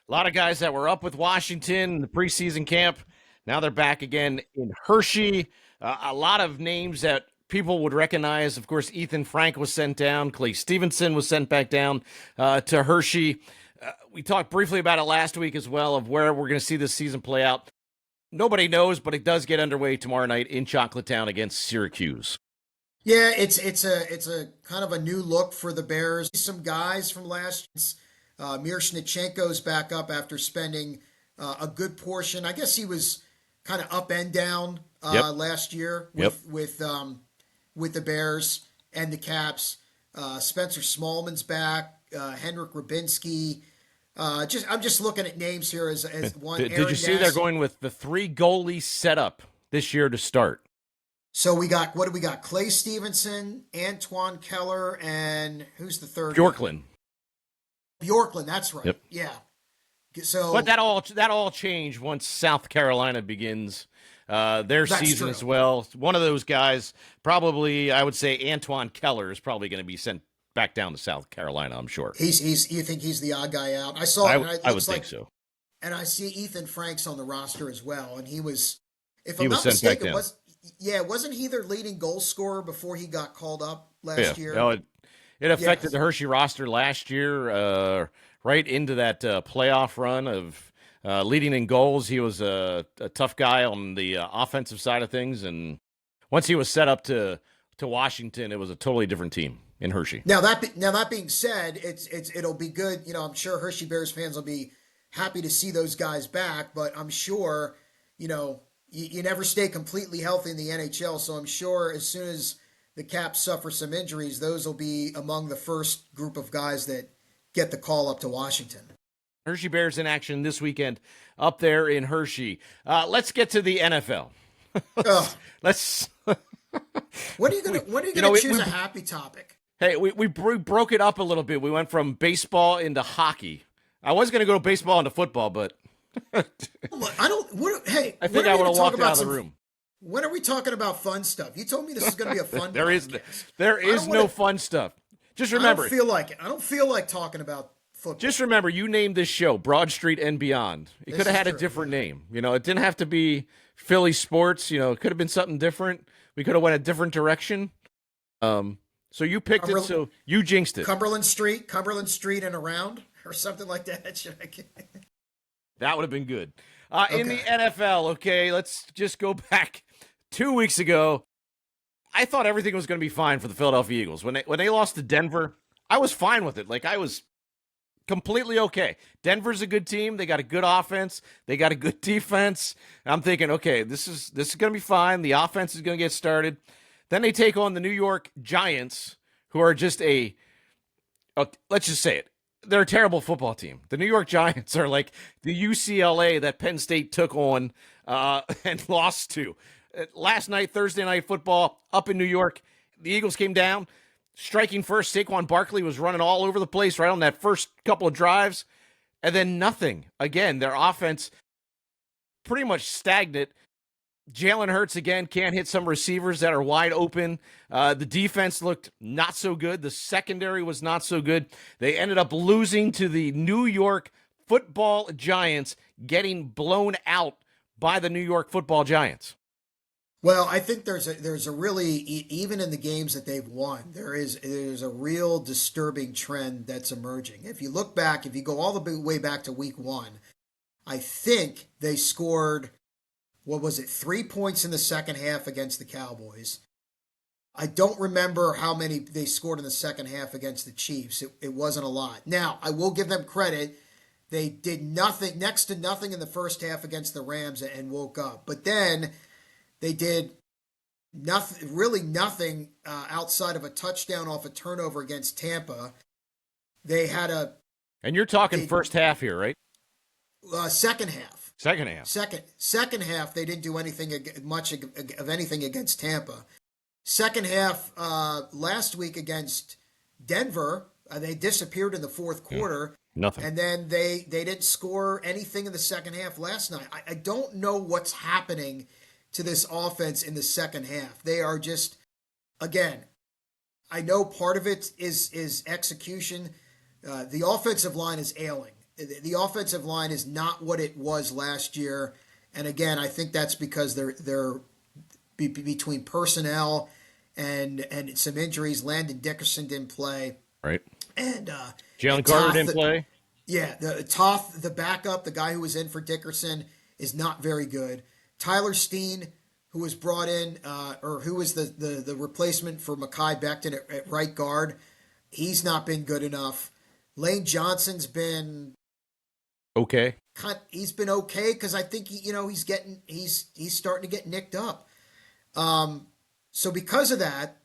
A lot of guys that were up with Washington in the preseason camp, now they're back again in Hershey. A lot of names that people would recognize. Of course, Ethan Frank was sent down. Clay Stevenson was sent back down to Hershey. We talked briefly about it last week as well, of where we're going to see this season play out. Nobody knows, but it does get underway tomorrow night in Chocolatetown against Syracuse.
Yeah, it's a kind of a new look for the Bears. Some guys from last year. Miroshnichenko's back up after spending a good portion. I guess he was kind of up and down last year with the Bears and the Caps. Spencer Smallman's back. Henrik Rubinski. I'm just looking at names here as one.
Did you see they're going with the 3 goalie setup this year to start?
So what do we got? Clay Stevenson, Antoine Keller, and who's the third?
Bjorklund.
Bjorklund, that's right.
Yep.
Yeah. So,
but that all changed once South Carolina begins their season as well. One of those guys, probably, I would say Antoine Keller is probably going to be sent back down to South Carolina, I'm sure.
You think he's the odd guy out? I saw it, and it
I would
looks
think
like,
so.
and I see Ethan Franks on the roster as well, and he was, if
He
I'm
was
not
sent back
mistaken,
down.
wasn't he their leading goal scorer before he got called up
Yeah.
last year?
No, it affected
Yes.
the Hershey roster last year, right into that playoff run of leading in goals. He was a tough guy on the offensive side of things, and once he was set up to Washington, it was a totally different team in Hershey.
Now that being said, it'll be good. I'm sure Hershey Bears fans will be happy to see those guys back, but I'm sure, you never stay completely healthy in the NHL. So I'm sure as soon as the Caps suffer some injuries, those will be among the first group of guys that get the call up to Washington.
Hershey Bears in action this weekend up there in Hershey. Let's get to the NFL.
Ugh.
let's
When are you
you
gonna
know
choose a happy topic?
hey, we broke it up a little bit. We went from baseball into hockey. I was going to go to baseball into football, but
I don't. Hey,
I
when
think
are
I
we
would
gonna
have
talk
walked out
about
of the
some?
room.
When are we talking about fun stuff? You told me this is going to be a fun
There is
podcast.
there
I
is
don't
no
want to.
fun stuff. Just
I don't
remember,
feel like it. I don't feel like talking about
just
football.
remember, you named this show Broad Street and Beyond. It could
This
have
is
had a
true.
different
Yeah.
name. It didn't have to be Philly sports. It could have been something different. We could have went a different direction. So you picked it.
Cumberland,
So you jinxed it.
Cumberland Street and around, or something like that. Should I get?
That would have been good. In the
Okay.
NFL, okay, let's just go back 2 weeks ago. I thought everything was going to be fine for the Philadelphia Eagles. When they lost to Denver, I was fine with it. Like, I was completely okay. Denver's a good team. They got a good offense. They got a good defense. I'm thinking, okay, this is going to be fine. The offense is going to get started. Then they take on the New York Giants, who are just let's just say it. They're a terrible football team. The New York Giants are like the UCLA that Penn State took on and lost to. Last night, Thursday night football up in New York, the Eagles came down, striking first. Saquon Barkley was running all over the place right on that first couple of drives, and then nothing. Again, their offense pretty much stagnant. Jalen Hurts again can't hit some receivers that are wide open. The defense looked not so good. The secondary was not so good. They ended up losing to the New York Football Giants, getting blown out by the New York Football Giants.
Well, I think there's a really even in the games that they've won, there's a real disturbing trend that's emerging. If you look back, if you go all the way back to week one, I think they scored, what was it, 3 points in the second half against the Cowboys. I don't remember how many they scored in the second half against the Chiefs. It wasn't a lot. Now, I will give them credit. They did nothing, next to nothing in the first half against the Rams and woke up. But then they did nothing, really nothing outside of a touchdown off a turnover against Tampa. They had
And you're talking
they,
first half here, right?
second half.
Second half.
Second half, they didn't do anything much of anything against Tampa. Second half last week against Denver, they disappeared in the fourth quarter.
Nothing.
And then they didn't score anything in the second half last night. I don't know what's happening to this offense in the second half. They are just, again, I know part of it is execution. The offensive line is ailing. The offensive line is not what it was last year. And again, I think that's because they're between personnel and some injuries. Landon Dickerson didn't play.
Right.
And
Jalen Carter didn't play.
Yeah, the Toth, the backup, the guy who was in for Dickerson, is not very good. Tyler Steen, who was brought in, or who was the replacement for Mekhi Becton at right guard, he's not been good enough. Lane Johnson's been
Okay.
he's been okay because I think he's starting to get nicked up. So because of that,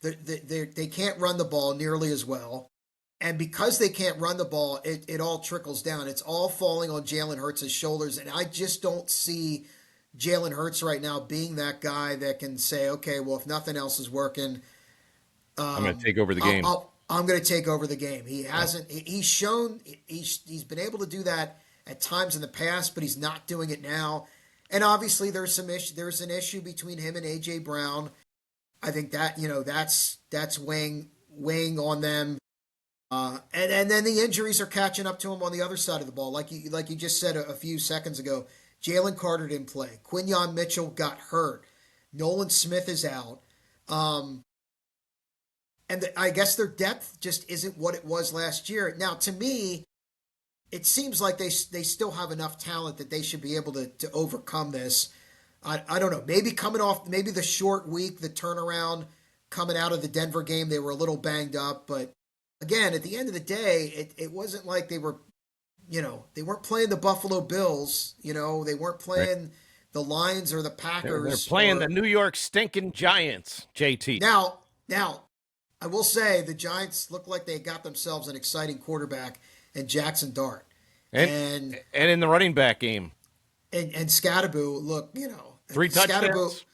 they can't run the ball nearly as well. And because they can't run the ball, it all trickles down. It's all falling on Jalen Hurts' shoulders. And I just don't see Jalen Hurts right now being that guy that can say, okay, well, if nothing else is working,
I'm going to take over the game.
I'm going to take over the game. He hasn't. He's shown he's been able to do that at times in the past, but he's not doing it now. And obviously, there's an issue between him and AJ Brown. I think that that's weighing weighing on them. And then the injuries are catching up to him on the other side of the ball. Like you just said a few seconds ago, Jalen Carter didn't play. Quinyon Mitchell got hurt. Nolan Smith is out. Um, I guess their depth just isn't what it was last year. Now, to me, it seems like they still have enough talent that they should be able to overcome this. I don't know. Maybe coming off maybe the short week, the turnaround coming out of the Denver game, they were a little banged up. But again, at the end of the day, it wasn't like they were, they weren't playing the Buffalo Bills. They weren't
Right.
playing the Lions or the
They're
Packers
playing the
or
New York stinking Giants, JT.
now. I will say the Giants look like they got themselves an exciting quarterback in Jackson Dart.
And
And
and in the running back game,
and Scatterbo, look,
3
Scatterbo
touchdowns.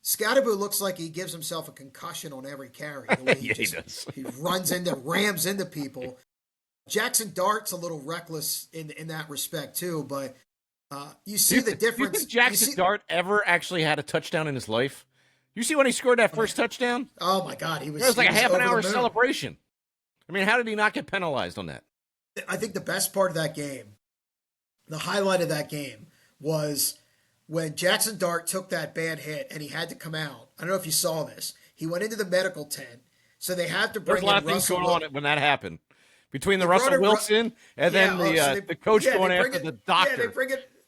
Scatterbo looks like he gives himself a concussion on every carry. The way he
Yeah, he
just
does.
he rams into people. Jackson Dart's a little reckless in that respect too, but you see the
Do you
difference.
think Jackson Dart ever actually had a touchdown in his life? You see when he scored that first touchdown?
Oh my God,
It was
he
like a
was
half an
over the
hour
moon.
celebration. I mean, how did he not get penalized on that?
I think the best part of that game, the highlight of that game, was when Jackson Dart took that bad hit and he had to come out. I don't know if you saw this. He went into the medical tent, so they had to
There was a
bring
lot
in
of things
Russell.
going on when that happened. Between the
They brought
Russell
in
Wilson and
yeah.
then
Oh, so
the coach
they
going
bring
after
it.
the
Yeah,
doctor.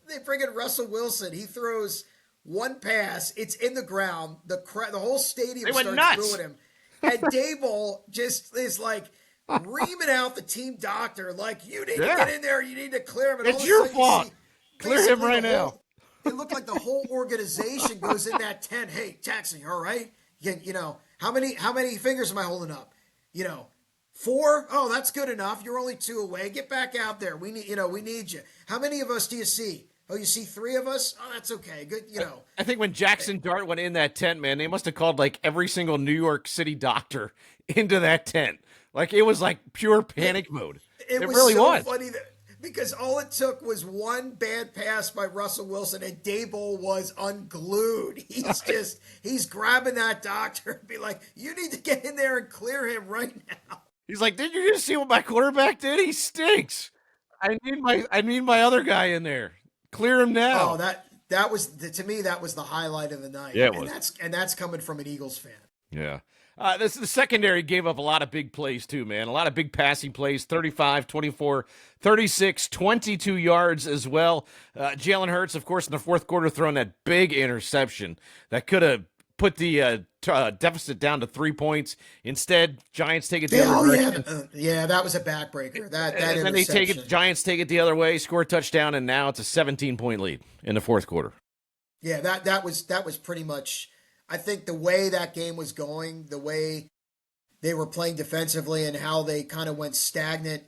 they bring in Russell Wilson. He throws one pass. It's in the ground. The whole stadium
They went
starts
nuts.
booing him, and Dable just is like reaming out the team doctor, like, you need to
Yeah,
get in there. You need to clear him. And all
it's
of a
your
sudden you
fault.
see
Clear him
basically the
right now.
whole. It looked like the whole organization goes in that tent. Hey, Jackson, you all right? How many fingers am I holding up? You know, 4? Oh, that's good enough. You're only 2 away. Get back out there. We need you. How many of us do you see? Oh, you see 3 of us? Oh, that's okay. Good,
I think when Jackson Dart went in that tent, man, they must have called like every single New York City doctor into that tent. Like it was like pure panic mode.
It
It
was
really
so
was.
funny because all it took was one bad pass by Russell Wilson and Dable was unglued. He's grabbing that doctor and be like, you need to get in there and clear him right now.
He's like, "Did you just see what my quarterback did? He stinks. I need my other guy in there. Clear him
Oh,
now."
that was to me that was the highlight of the
Yeah,
night,
it
and
was.
that's coming from an Eagles fan.
Yeah. The secondary gave up a lot of big plays too, man. A lot of big passing plays, 35, 24, 36, 22 yards as well. Jalen Hurts, of course, in the fourth quarter throwing that big interception that could have put the deficit down to 3 points. Instead, Giants take it the
Yeah,
other
oh yeah,
direction.
yeah, that was a backbreaker. That
And then they take it,
interception.
Giants take it the other way, score a touchdown, and now it's a 17-point lead in the fourth quarter.
Yeah, that was pretty much. I think the way that game was going, the way they were playing defensively, and how they kind of went stagnant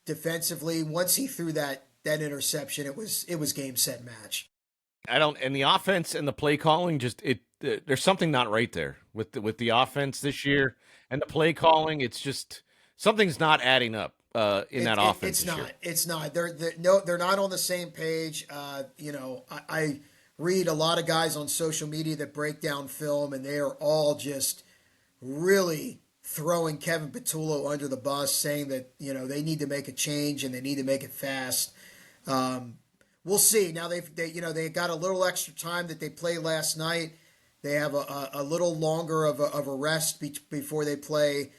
defensively. Once he threw that interception, it was game set match.
I don't, and the offense and the play calling just there's something not right there with the offense this year and the play calling. It's just something's not adding up in that offense
It's
this year.
not. It's not. They're not on the same page. I read a lot of guys on social media that break down film, and they are all just really throwing Kevin Patullo under the bus, saying that they need to make a change and they need to make it fast. Um, we'll see. Now they got a little extra time that they played last night. They have a little longer of a rest before they play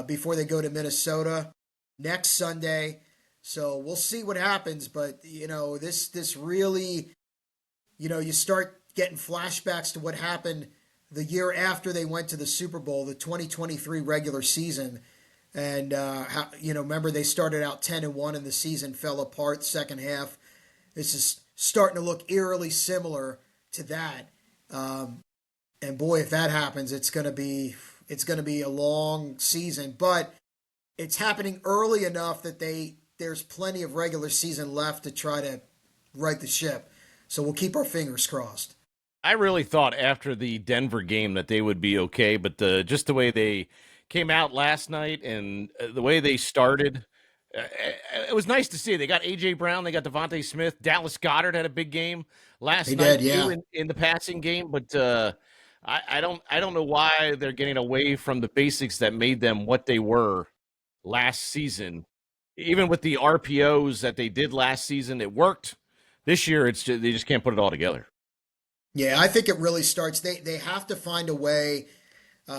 before they go to Minnesota next Sunday. So we'll see what happens. But this really, you start getting flashbacks to what happened the year after they went to the Super Bowl, the 2023 regular season. And remember they started out 10-1 and the season fell apart second half. This is starting to look eerily similar to that. And boy, if that happens, it's gonna be a long season. But it's happening early enough that there's plenty of regular season left to try to right the ship. So we'll keep our fingers crossed.
I really thought after the Denver game that they would be okay, but just the way they came out last night and the way they started, it was nice to see. They got AJ Brown, they got Devontae Smith, Dallas Goddard had a big game
They
last night
did,
too
yeah.
in the passing game, but I don't know why they're getting away from the basics that made them what they were last season. Even with the RPOs that they did last season, it worked. This year, they just can't put it all together.
Yeah, I think it really starts. They have to find a way.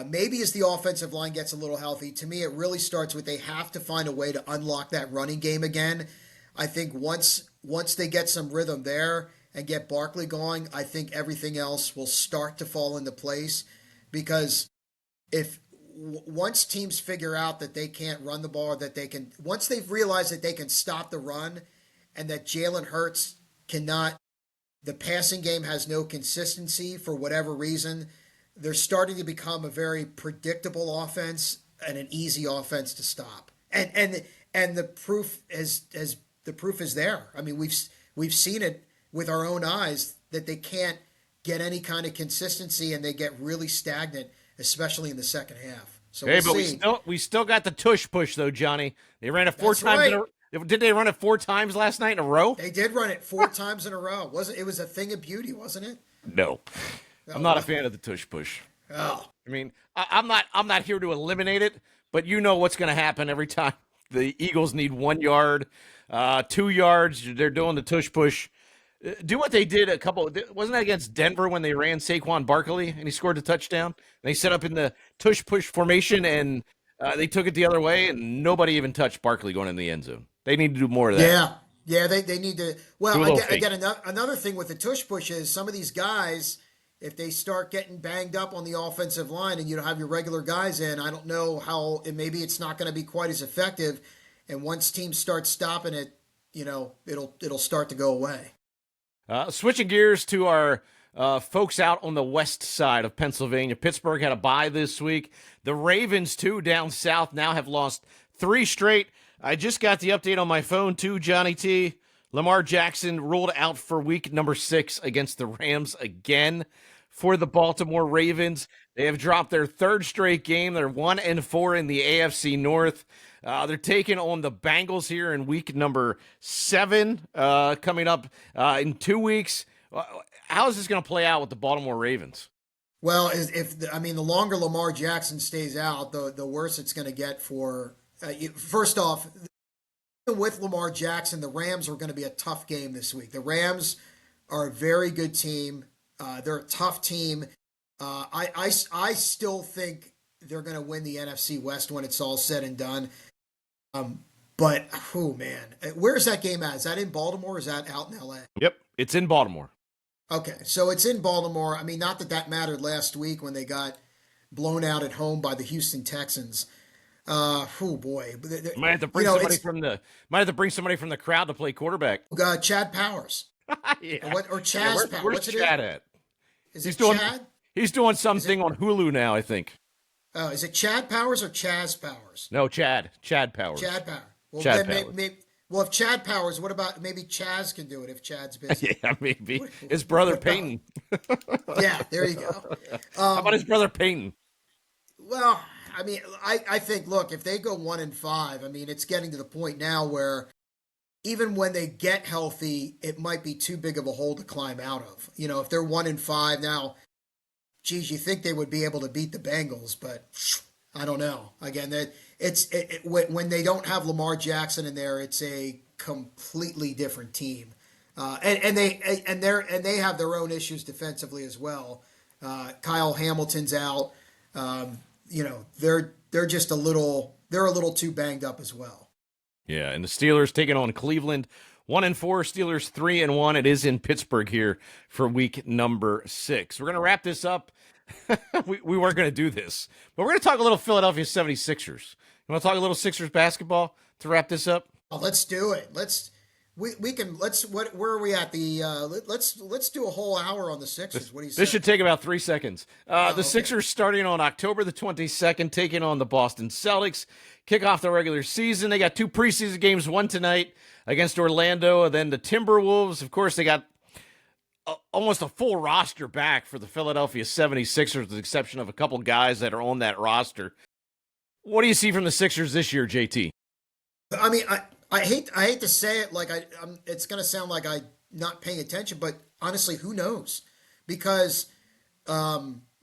Maybe as the offensive line gets a little healthy, to me, it really starts with they have to find a way to unlock that running game again. I think once they get some rhythm there and get Barkley going, I think everything else will start to fall into place. Because if once teams figure out that they can't run the ball, that they can, once they've realized that they can stop the run, and that Jalen Hurts cannot, the passing game has no consistency for whatever reason. They're starting to become a very predictable offense and an easy offense to stop. And the proof is the proof is there. I mean, we've seen it with our own eyes that they can't get any kind of consistency and they get really stagnant, especially in the second half. So
Hey,
we'll
but
see.
we still got the tush push though, Johnny. They ran it four
That's
times in
right.
a. Did they run it 4 times last night in a row?
They did run it 4 times in a row. Wasn't it? Was a thing of beauty, wasn't it?
No, I'm
Oh,
not a
what?
fan of the tush push.
Oh,
I mean, I'm not here to eliminate it, but you know what's going to happen every time the Eagles need 1 yard, 2 yards. They're doing the tush push. Do what they did a couple. Wasn't that against Denver when they ran Saquon Barkley and he scored a touchdown? They set up in the tush push formation and they took it the other way, and nobody even touched Barkley going in the end zone. They need to do more of that.
yeah, yeah. They need to.
Do
Well,
a little fake.
again, another thing with the tush push is some of these guys, if they start getting banged up on the offensive line, and you don't have your regular guys in, I don't know how. And maybe it's not going to be quite as effective. And once teams start stopping it, it'll start to go away.
Switching gears to our folks out on the west side of Pennsylvania. Pittsburgh had a bye this week. The Ravens, too, down south, now have lost 3 straight. I just got the update on my phone, too, Johnny T. Lamar Jackson ruled out for week number 6 against the Rams again for the Baltimore Ravens. They have dropped their third straight game. They're 1-4 in the AFC North. They're taking on the Bengals here in week number 7, coming up in 2 weeks. How is this going to play out with the Baltimore Ravens?
Well, I mean, the longer Lamar Jackson stays out, the worse it's going to get for. First off, with Lamar Jackson, the Rams are going to be a tough game this week. The Rams are a very good team. They're a tough team. I still think they're going to win the NFC West when it's all said and done. But oh man, where's that game at? Is that in Baltimore? Or is that out in LA?
Yep, it's in Baltimore.
Okay, so it's in Baltimore. I mean, not that that mattered last week when they got blown out at home by the Houston Texans. Oh boy,
Might have to
you
bring
know
somebody
it's
from the might have to bring somebody from the crowd to play quarterback.
Chad Powers
Yeah,
or
yeah.
Chaz Powers.
Where's
What's it?
Chad at?
Is
He's
it
doing
Chad?
he's doing
Is it
something on Hulu now, I think.
is it Chad Powers or Chaz Powers?
No, Chad Powers.
Chad Powers. Well,
Chad
then
Powers.
well, if Chad Powers, what about maybe Chaz can do it if Chad's busy?
Yeah, maybe
What,
his brother
what about?
Peyton.
Yeah, there you go.
How about his brother Peyton?
Well, I mean, I think look, if they go 1-5, I mean, it's getting to the point now where even when they get healthy, it might be too big of a hole to climb out of. If they're 1-5 now, geez, you think they would be able to beat the Bengals, but I don't know. Again, when they don't have Lamar Jackson in there, it's a completely different team, and they have their own issues defensively as well. Kyle Hamilton's out. Um, they're just they're a little too banged up as well.
Yeah, and the Steelers taking on Cleveland. 1-4, Steelers 3-1. It is in Pittsburgh here for week number 6. We're gonna wrap this up. We weren't gonna do this, but we're gonna talk a little Philadelphia 76ers. You want to talk a little Sixers basketball to wrap this up?
Oh, let's do it. We can where are we at the let's do a whole hour on the Sixers. What do you say?
This should take about 3 seconds. The
Oh, okay.
Sixers starting on October the 22nd, taking on the Boston Celtics. Kick off the regular season. They got 2 preseason games, one tonight against Orlando, and then the Timberwolves. Of course, they got almost a full roster back for the Philadelphia 76ers, with the exception of a couple guys that are on that roster. What do you see from the Sixers this year, JT?
I mean, I hate to say it like it's going to sound like I not paying attention, but honestly, who knows? Because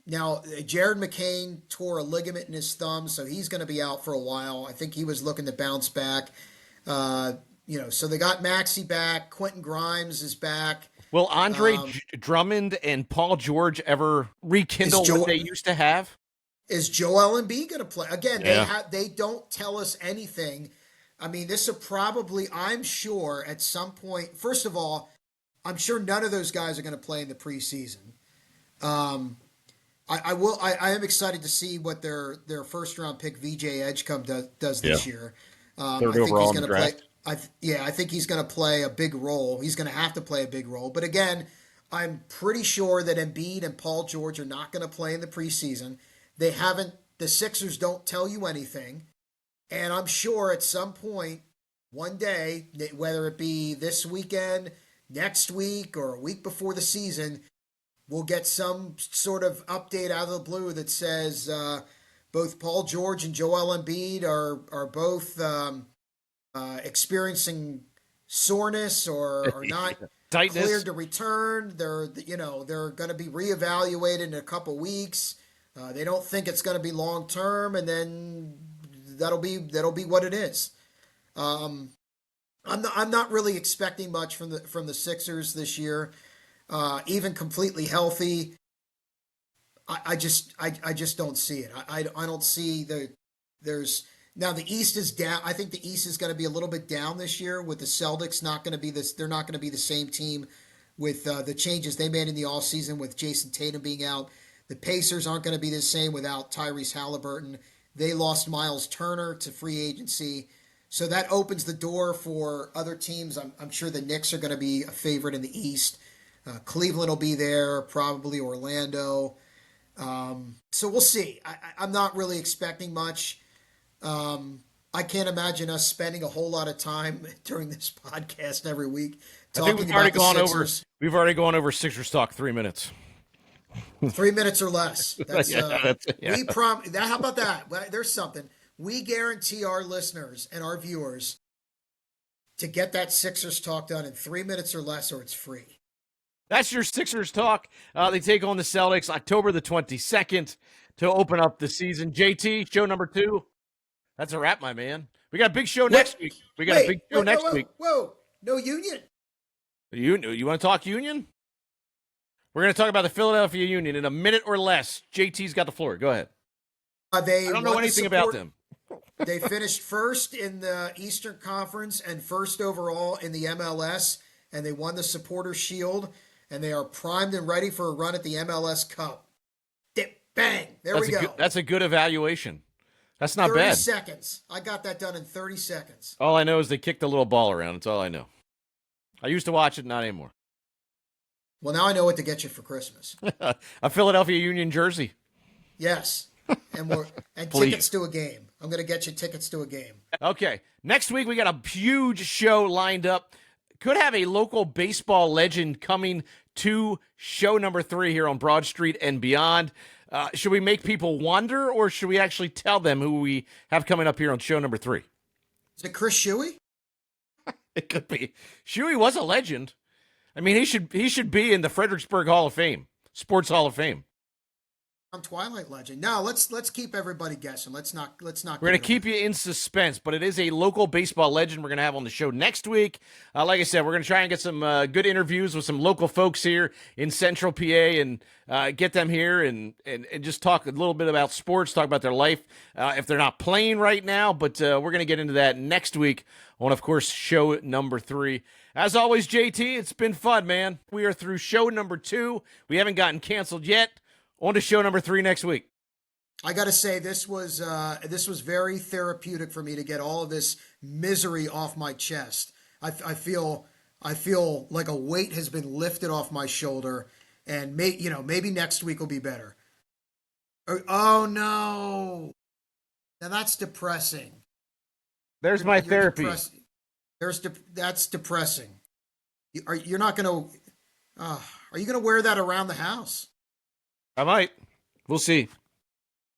Now, Jared McCain tore a ligament in his thumb, so he's going to be out for a while. I think he was looking to bounce back. Uh, so they got Maxey back. Quentin Grimes is back.
Will Andre
Um,
Drummond and Paul George ever
is
rekindle what
Joe
they used to have?
is Joel Embiid going to play again?
Yeah.
They don't tell us anything. I mean, this will probably, I'm sure, at some point. First of all, I'm sure none of those guys are going to play in the preseason. Um, I will. I am excited to see what their first round pick VJ Edgecombe does
Yeah.
this year.
Third
I think
overall
he's
in the
going to play.
draft.
I think he's going to play a big role. He's going to have to play a big role. But again, I'm pretty sure that Embiid and Paul George are not going to play in the preseason. They haven't. The Sixers don't tell you anything, and I'm sure at some point, one day, whether it be this weekend, next week, or a week before the season, we'll get some sort of update out of the blue that says both Paul George and Joel Embiid are both experiencing soreness or are not
Tightness.
cleared to return. They're going to be reevaluated in a couple weeks. They don't think it's going to be long term, and then that'll be what it is. Um, I'm not really expecting much from the Sixers this year. Even completely healthy, I just don't see it. I don't see there's now the East is down. I think the East is going to be a little bit down this year with the Celtics not going to be this. They're not going to be the same team with the changes they made in the all season with Jason Tatum being out. The Pacers aren't going to be the same without Tyrese Halliburton. They lost Miles Turner to free agency. So that opens the door for other teams. I'm sure the Knicks are going to be a favorite in the East. Cleveland will be there, probably Orlando. So we'll see. I'm not really expecting much. I can't imagine us spending a whole lot of time during this podcast every week
I think
talking about the Sixers.
we've already gone over Sixers talk 3 minutes.
3 minutes or less. That's
Yeah, that's it. Yeah.
we prom. That how about that? There's something we guarantee our listeners and our viewers to get that Sixers talk done in 3 minutes or less, or it's free.
That's your Sixers talk. They take on the Celtics October the 22nd to open up the season. JT, show number 2. That's a wrap, my man. We got a big show
What?
next week. We got a big
Wait,
show
wait, whoa,
next
whoa,
week.
whoa! No union.
You want to talk Union? We're going to talk about the Philadelphia Union in a minute or less. JT's got the floor. Go ahead.
They
I don't know
won the
anything about
support.
them.
They finished first in the Eastern Conference and first overall in the MLS, and they won the Supporters Shield, and they are primed and ready for a run at the MLS Cup. Bang! There we go.
That's a good evaluation. That's not
30
bad.
seconds. I got that done in 30 seconds.
All I know is they kicked the little ball around. That's all I know. I used to watch it, not anymore.
Well, now I know what to get you for Christmas.
A Philadelphia Union jersey.
Yes. And
Please.
tickets to a game. I'm going to get you tickets to a game.
Okay. Next week, we got a huge show lined up. Could have a local baseball legend coming to show number 3 here on Broad Street and beyond. Should we make people wonder, or should we actually tell them who we have coming up here on show number 3?
Is it Chris Shuey?
It could be. Shuey was a legend. I mean, he should be in the Fredericksburg Hall of Fame, Sports Hall of Fame.
On Twilight Legend. No, let's keep everybody guessing. Let's not.
We're going to keep you in suspense, but it is a local baseball legend we're going to have on the show next week. Like I said, we're going to try and get some good interviews with some local folks here in Central PA and get them here and just talk a little bit about sports, talk about their life if they're not playing right now. But we're going to get into that next week on, of course, show number 3. As always, JT, it's been fun, man. We are through show number 2. We haven't gotten canceled yet. On to show number 3 next week.
I got to say this was very therapeutic for me to get all of this misery off my chest. I feel like a weight has been lifted off my shoulder, and maybe next week will be better. Oh no, now that's depressing.
There's my therapy.
That's depressing. You're not gonna? Are you gonna wear that around the house?
I might. We'll see.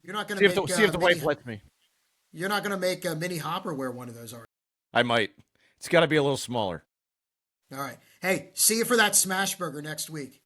You're not going to
see if the wife lets me.
You're not going to make Minnie Hopper wear one of those, are you?
I might. It's got to be a little smaller.
All right. Hey, see you for that smash burger next week.